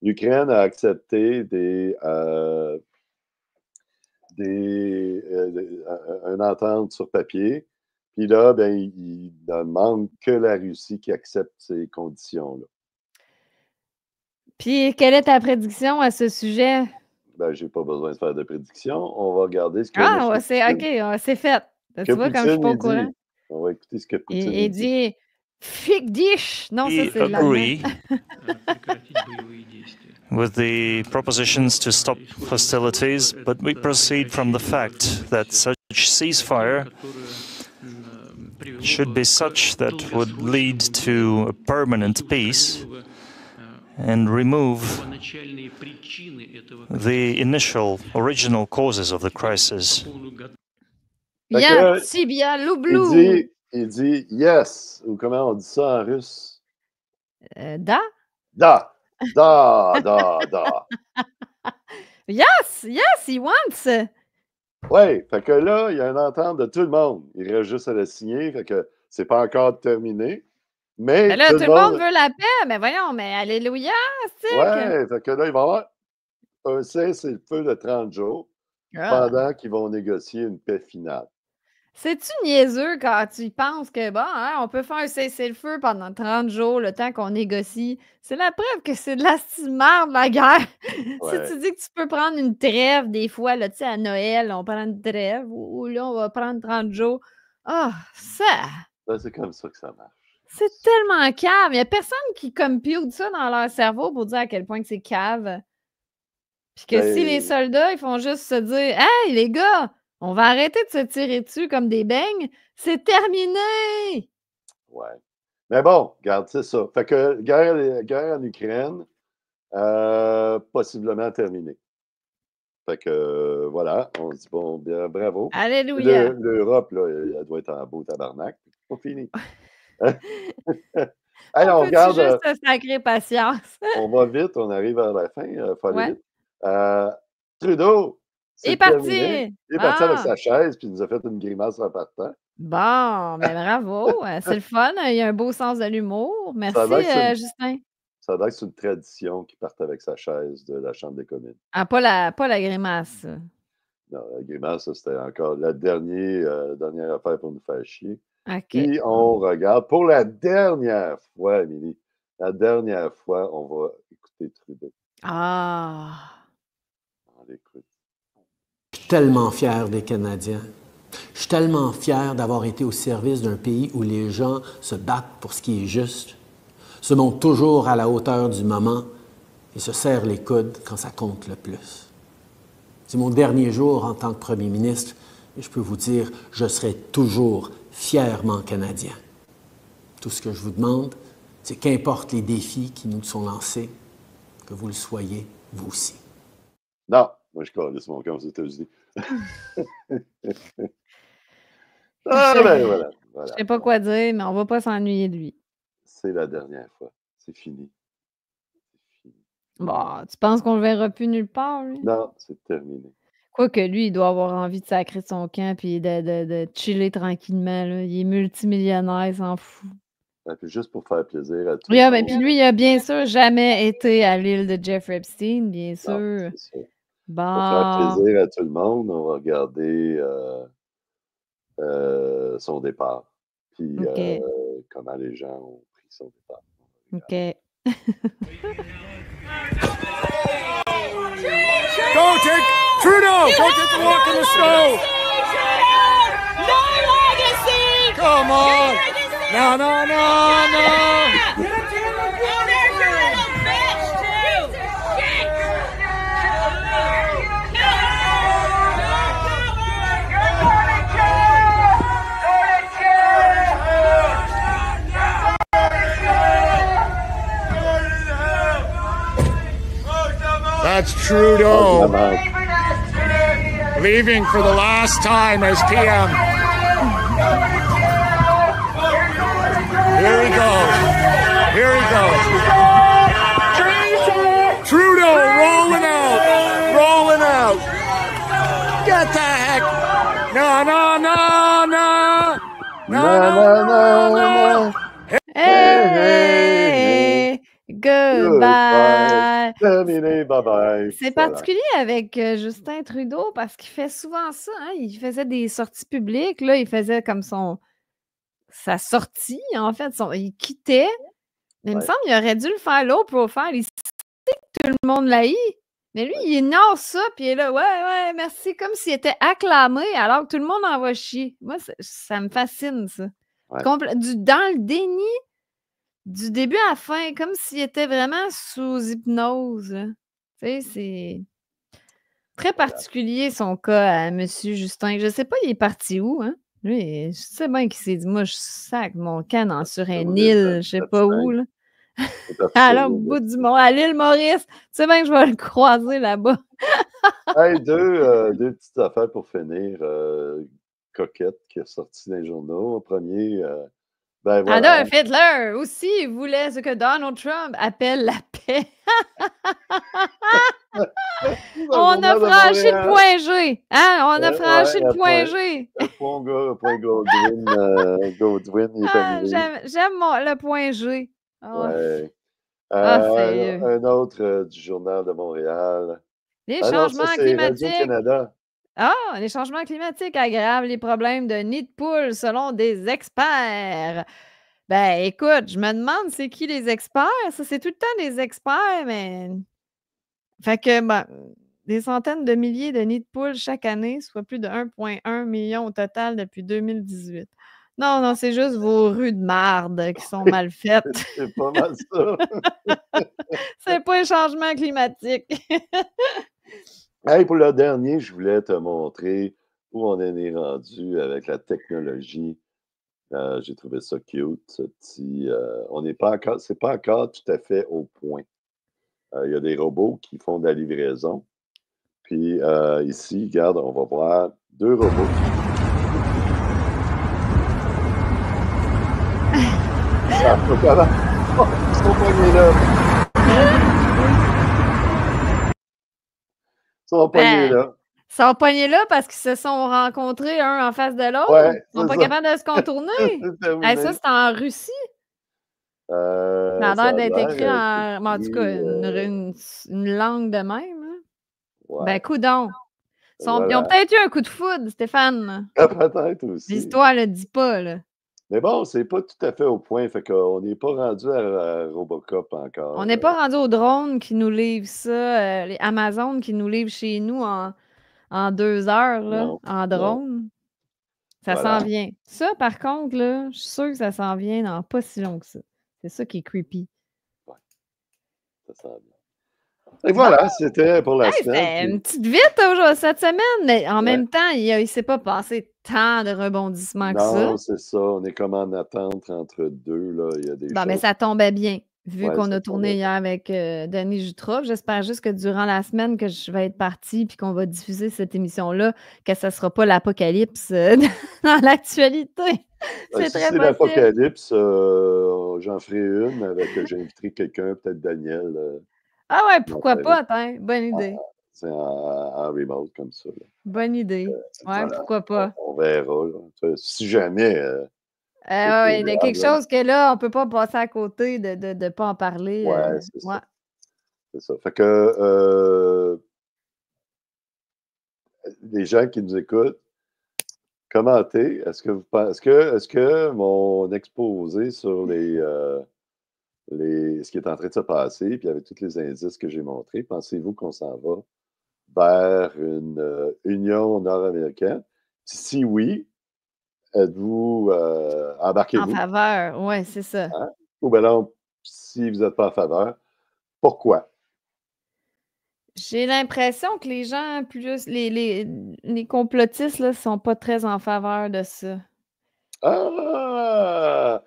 L'Ukraine a accepté une entente sur papier. Puis là, ben, il ne demande que la Russie qui accepte ces conditions-là. Puis, quelle est ta prédiction à ce sujet? Ben, j'ai pas besoin de faire de prédiction. On va regarder ce que Ah, M. ouais, c'est Poutine, OK, c'est fait. Tu que vois, comme je suis Poutine pas au il courant. dit. On va écouter ce que Poutine Il il dit. dit Fick dich! Non, ça, We c'est l'allemand. agree with the propositions to stop hostilities, but we proceed from the fact that such ceasefire should be such that would lead to a permanent peace and remove the initial, original causes of the crisis. Fait Ya, que, tibia, il loublou! dit yes, ou comment on dit ça en russe? Da? Da, da, da, da. Yes, yes, he wants! Oui, fait que là, il y a une entente de tout le monde. Il reste juste à la signer, fait que c'est pas encore terminé. Mais Mais là, tout tout le monde veut la paix. Mais voyons, mais alléluia, c'est que... Ouais, fait que là, il va y avoir un cessez-le-feu de 30 jours Ah. pendant qu'ils vont négocier une paix finale. C'est-tu niaiseux quand tu y penses que, bon, hein, on peut faire un cessez-le-feu pendant 30 jours, le temps qu'on négocie? C'est la preuve que c'est de la merde, la guerre. Ouais. Si tu dis que tu peux prendre une trêve, des fois, là, tu sais, à Noël, on prend une trêve, ou là, on va prendre 30 jours. Ah, ça! Ben, c'est comme ça que ça marche. C'est tellement cave. Il n'y a personne qui compute ça dans leur cerveau pour dire à quel point que c'est cave. Puis que si les Ben, soldats, ils font juste se dire « Hey, les gars, on va arrêter de se tirer dessus comme des beignes, c'est terminé! ouais. Mais bon, regarde, c'est ça. Fait que guerre en Ukraine, possiblement terminée. Fait que voilà, on se dit bon, bien, bravo. Alléluia! L'Europe, là, elle doit être en beau tabarnak. C'est pas fini. On Hey, on peut-tu regarde, juste se sacrer patience? on va vite, on arrive vers la fin, faut aller Ouais. vite. Trudeau, Il est c'est parti! terminé. Il est parti avec Ah! sa chaise, puis il nous a fait une grimace en partant. Bon, mais bravo! C'est le fun, il y a un beau sens de l'humour. Ça a Merci, l'air que c'est Justin. ça a l'air que c'est une tradition qu'il parte avec sa chaise de la Chambre des communes. Ah, pas la grimace. Non, la grimace, ça, c'était encore la dernière affaire pour nous faire chier. OK. Puis on regarde, pour la dernière fois, Émilie, la dernière fois, on va écouter Trudeau. Ah! On l'écoute. Je suis tellement fier des Canadiens. Je suis tellement fier d'avoir été au service d'un pays où les gens se battent pour ce qui est juste, se montrent toujours à la hauteur du moment et se serrent les coudes quand ça compte le plus. C'est mon dernier jour en tant que premier ministre et je peux vous dire, je serai toujours fièrement Canadien. Tout ce que je vous demande, c'est qu'importe les défis qui nous sont lancés, que vous le soyez, vous aussi. Non, moi je calisse mon camp aux États-Unis. Ah ben voilà. Je sais pas quoi dire, mais on va pas s'ennuyer de lui. C'est la dernière fois. C'est fini. C'est fini. Bon, tu penses qu'on le verra plus nulle part, lui? Non, c'est terminé. Quoique lui, il doit avoir envie de sacrer son camp puis de chiller tranquillement, là. Il est multimillionnaire, il s'en fout. Et puis juste pour faire plaisir à tout Oui, le ben, monde. puis lui, il a bien sûr jamais été à l'île de Jeffrey Epstein, bien Non, sûr. c'est ça. Bon. Pour faire plaisir à tout le monde, on va regarder son départ. Puis OK. comment les gens ont pris son départ. OK. Trudeau, go take a walk in the snow. No legacy. Come on. No, no, no, no. There's your little bitch too. That's Trudeau Vraiment. leaving for the last time as PM. Here he goes. Here he goes. Trudeau rolling out. Rolling out. Get the heck. No, no, no, no. No, no, no, no. Hey! Goodbye! Terminé, bye-bye. C'est Voilà. particulier avec Justin Trudeau parce qu'il fait souvent ça. Hein? Il faisait des sorties publiques. Là, il faisait comme sa sortie, en fait. Il quittait. Mais il me Ouais. semble qu'il aurait dû le faire low profile. Il sait que tout le monde l'haït. Mais lui, il ignore ça, puis il est là, ouais, merci, comme s'il était acclamé alors que tout le monde en va chier. Moi, ça me fascine, ça. Ouais. Dans le déni, du début à la fin, comme s'il était vraiment sous hypnose. Là. Tu sais, c'est très particulier son cas à M. Justin. Je sais pas, il est parti où, hein? Lui, je sais bien qu'il s'est dit, moi, je sac mon canne sur un île, je sais pas où, là. À l'autre bout du monde, à l'île Maurice. Tu sais bien que je vais le croiser là-bas. Hey, deux petites affaires pour finir. Coquette qui est sortie dans les journaux. En premier, ben voilà. Adolf Hitler aussi voulait ce que Donald Trump appelle la paix. On a franchi le point G. Hein? On a franchi le point G. Le point Goldwyn, il est arrivé. J'aime le point G. Oh. Ouais. Sérieux. Un autre du Journal de Montréal. Les changements climatiques. Radio-Canada. Les changements climatiques aggravent les problèmes de nid de poule selon des experts. Ben, écoute, je me demande c'est qui les experts? Ça, c'est tout le temps des experts, mais. Fait que, des centaines de milliers de nids de poules chaque année, soit plus de 1,1 million au total depuis 2018. Non, c'est juste vos rues de marde qui sont mal faites. C'est pas mal ça. C'est pas un changement climatique. Hey, pour le dernier, je voulais te montrer où on en est rendu avec la technologie. J'ai trouvé ça cute, ce petit. On n'est pas encore, c'est pas encore tout à fait au point. Il y a des robots qui font de la livraison. Puis ici, regarde, on va voir deux robots. Ça peut comment? Oh, ils sont pognés là. Ils sont pognés là. Ils sont pognés là parce qu'ils se sont rencontrés un en face de l'autre. Ouais, ils sont pas capables de se contourner. Ça, c'est en Russie. Ça a l'air d'être écrit en tout cas, une langue de même. Hein? Ouais. Ben, coudonc. Ils ont peut-être eu un coup de foudre, Stéphane. Peut-être aussi. L'histoire le dit pas, là. Mais bon, c'est pas tout à fait au point. Fait qu'on n'est pas rendu à Robocop encore. On n'est pas rendu aux drones qui nous livrent ça, les Amazon qui nous livrent chez nous en 2 heures, là, Non, en drone. Ça s'en vient. Ça, par contre, là, je suis sûre que ça s'en vient dans pas si long que ça. C'est ça qui est creepy. Ouais. Ça s'en vient. Et voilà, c'était pour la semaine. C'était une petite vite aujourd'hui, cette semaine, mais en même temps, il ne s'est pas passé tant de rebondissements que ça. Non, c'est ça. On est comme en attente entre deux. Là. Il y a des choses. Mais ça tombait bien, vu qu'on a tourné hier avec Denis Jutroff. J'espère juste que durant la semaine que je vais être partie et qu'on va diffuser cette émission-là, que ça ne sera pas l'apocalypse dans l'actualité. C'est très possible. L'apocalypse, j'en ferai une avec, j'inviterai quelqu'un, peut-être Daniel. Ah ouais, pourquoi pas, bonne idée. C'est en remote comme ça. Là. Bonne idée. Pourquoi pas. On verra. Là. Si jamais. Il y a quelque chose que là, on ne peut pas passer à côté de ne pas en parler. C'est ça. C'est ça. Fait que les gens qui nous écoutent, commentez. Est-ce que mon exposé sur ce qui est en train de se passer, puis avec tous les indices que j'ai montrés, pensez-vous qu'on s'en va vers une union nord-américaine? Si oui, êtes-vous embarquez-vous? En faveur, oui, c'est ça. Hein? Ou bien non, si vous n'êtes pas en faveur, pourquoi? J'ai l'impression que les gens, plus les complotistes, ne sont pas très en faveur de ça. Ah!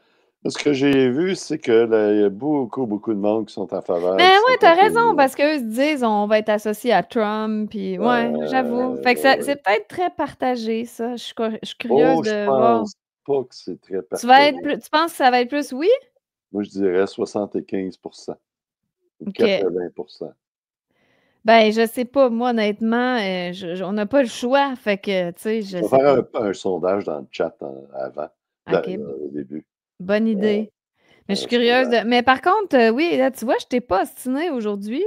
Ce que j'ai vu, c'est qu'il y a beaucoup de monde qui sont en faveur. Mais oui, tu as raison, parce qu'eux se disent on va être associé à Trump, puis j'avoue. Fait que c'est peut-être très partagé, ça. Je suis curieuse de voir. Je pense pas que c'est très partagé. Tu penses que ça va être plus oui? Moi, je dirais 75%. Ou 80%. Ben, je sais pas. Moi, honnêtement, on n'a pas le choix. Fait que, tu sais, je sais pas. On va faire un sondage dans le chat avant, au début. Bonne idée. Mais je suis curieuse de... Mais par contre, oui, là, tu vois, je t'ai pas ostinée aujourd'hui.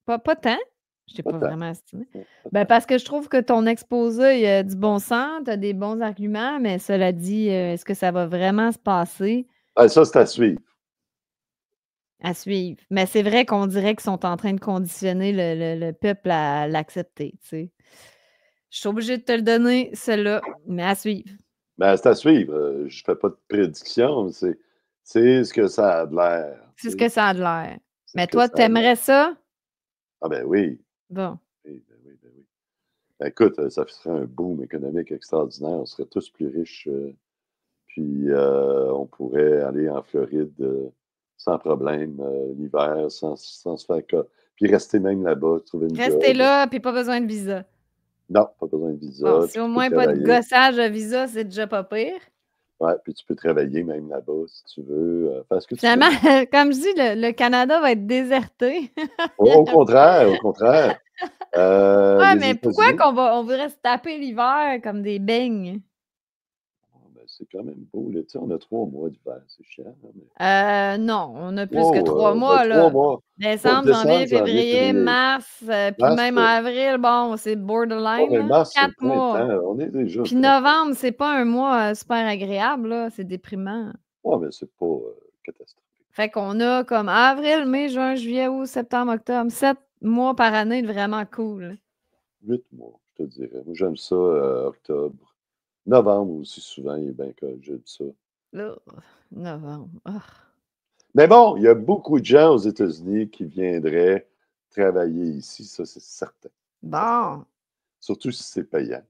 Pas tant. Je t'ai pas vraiment ostinée. Ben, parce que je trouve que ton exposé, il a du bon sens, tu as des bons arguments, mais cela dit, est-ce que ça va vraiment se passer? Ça, c'est à suivre. À suivre. Mais c'est vrai qu'on dirait qu'ils sont en train de conditionner le peuple à l'accepter, tu sais. Je suis obligée de te le donner, celle-là, mais à suivre. Ben, c'est à suivre. Je fais pas de prédiction, c'est ce que ça a de l'air. C'est ce que ça a de l'air. C'est Mais ce que toi, ça a de l'air. t'aimerais ça? Ah ben oui. Bon. Oui, ben oui, ben oui. Ben écoute, ça serait un boom économique extraordinaire. On serait tous plus riches. Puis on pourrait aller en Floride sans problème l'hiver, sans se faire cas. Puis rester même là-bas, trouver une Restez job. là, puis pas besoin de visa. Non, pas besoin de visa. Bon, puis si tu au peux moins pas de travailler. gossage de visa, c'est déjà pas pire. Ouais, puis tu peux travailler même là-bas si tu veux. Faire ce que tu veux. Finalement, comme je dis, le Canada va être déserté. Au contraire, au contraire. Ouais, Les mais pourquoi États-Unis, on voudrait se taper l'hiver comme des beignes? ben, c'est quand même beau. Là. Tu sais, on a 3 mois d'hiver, c'est chiant. Hein, mais... Non, on a plus que 3 ben, mois, 3 là. mois. Décembre, janvier, février, mars, puis Mars, même avril, bon, c'est ouais, borderline, mais là. mars, c'est 4 le mois. printemps. On est déjà au Puis printemps. novembre, c'est pas un mois super agréable, là. C'est déprimant. Ouais, mais c'est pas catastrophique. Fait qu'on a comme avril, mai, juin, juillet, août, septembre, octobre. 7 mois par année de vraiment cool. 8 mois, je te dirais. Moi, j'aime ça, octobre. Novembre aussi, souvent, il est bien que j'aime ça. Là, novembre. Ah. Mais bon, il y a beaucoup de gens aux États-Unis qui viendraient travailler ici, ça, c'est certain. Bon. Surtout si c'est payant.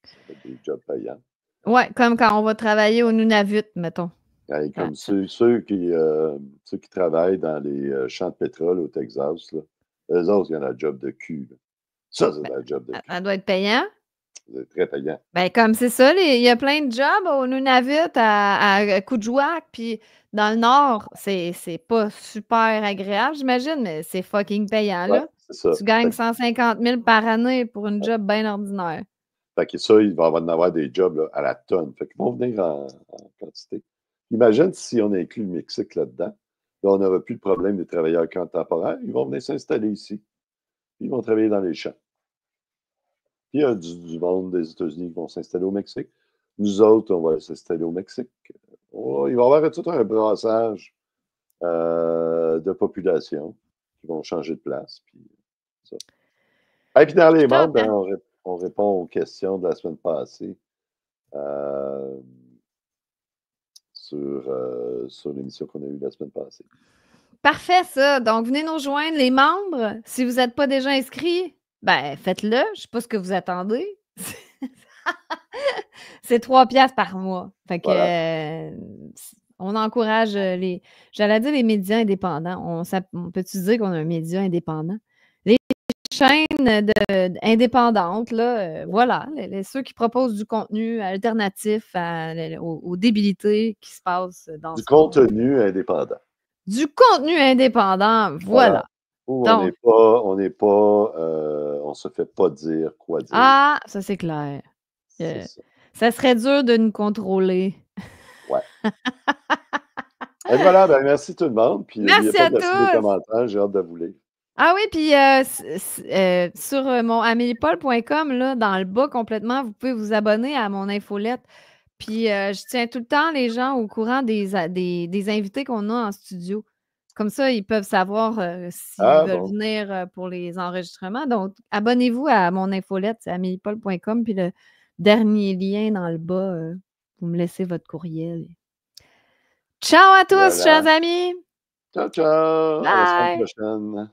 Ça fait des jobs payants. Ouais, comme quand on va travailler au Nunavut, mettons. Et comme ceux qui travaillent dans les champs de pétrole au Texas, là, eux autres, il y en a un job de cul. Là. Ça, c'est un job de cul. Ça doit être payant. C'est très payant. Ben, comme c'est ça, il y a plein de jobs au Nunavut, à Kuujjuaq, puis dans le Nord, c'est pas super agréable, j'imagine, mais c'est fucking payant, Ouais, là. c'est ça. Tu gagnes 150 000 par année pour une job bien ordinaire. Fait que ça, il va en avoir des jobs là, à la tonne. Fait qu'ils vont venir en quantité. Imagine si on inclut le Mexique là-dedans. Là, on n'aura plus le problème des travailleurs contemporains. Ils vont venir s'installer ici. Ils vont travailler dans les champs. Puis il y a du monde des États-Unis qui vont s'installer au Mexique. Nous autres, on va s'installer au Mexique. Il va y avoir tout un brassage de population qui vont changer de place. Puis, ça. Et puis dans les membres, ben, on répond aux questions de la semaine passée sur l'émission qu'on a eue la semaine passée. Parfait, ça. Donc, venez nous rejoindre, les membres. Si vous n'êtes pas déjà inscrits, ben faites-le. Je ne sais pas ce que vous attendez. C'est 3 piastres par mois. Fait que Voilà. on encourage j'allais dire les médias indépendants. On peut-tu dire qu'on a un média indépendant? Les chaînes indépendantes, là, voilà, ceux qui proposent du contenu alternatif aux débilités qui se passent dans Du ce monde. contenu indépendant. Du contenu indépendant, voilà. Où Donc, on se fait pas dire quoi dire. Ah, ça c'est clair. C'est ça. Ça serait dur de nous contrôler. Ouais. Et voilà, ben merci tout le monde. Puis Merci à n'oubliez pas de laisser des tous. commentaires, j'ai hâte de vous lire. Ah oui, puis sur mon ameliepaul.com, là, dans le bas complètement, vous pouvez vous abonner à mon infolette. Puis je tiens tout le temps les gens au courant des invités qu'on a en studio. Comme ça, ils peuvent savoir s'ils veulent venir pour les enregistrements. Donc, abonnez-vous à mon infolette, c'est ameliepaul.com. Puis le dernier lien dans le bas, vous me laissez votre courriel. Ciao à tous, chers amis! Ciao, ciao! À la semaine Bye! prochaine.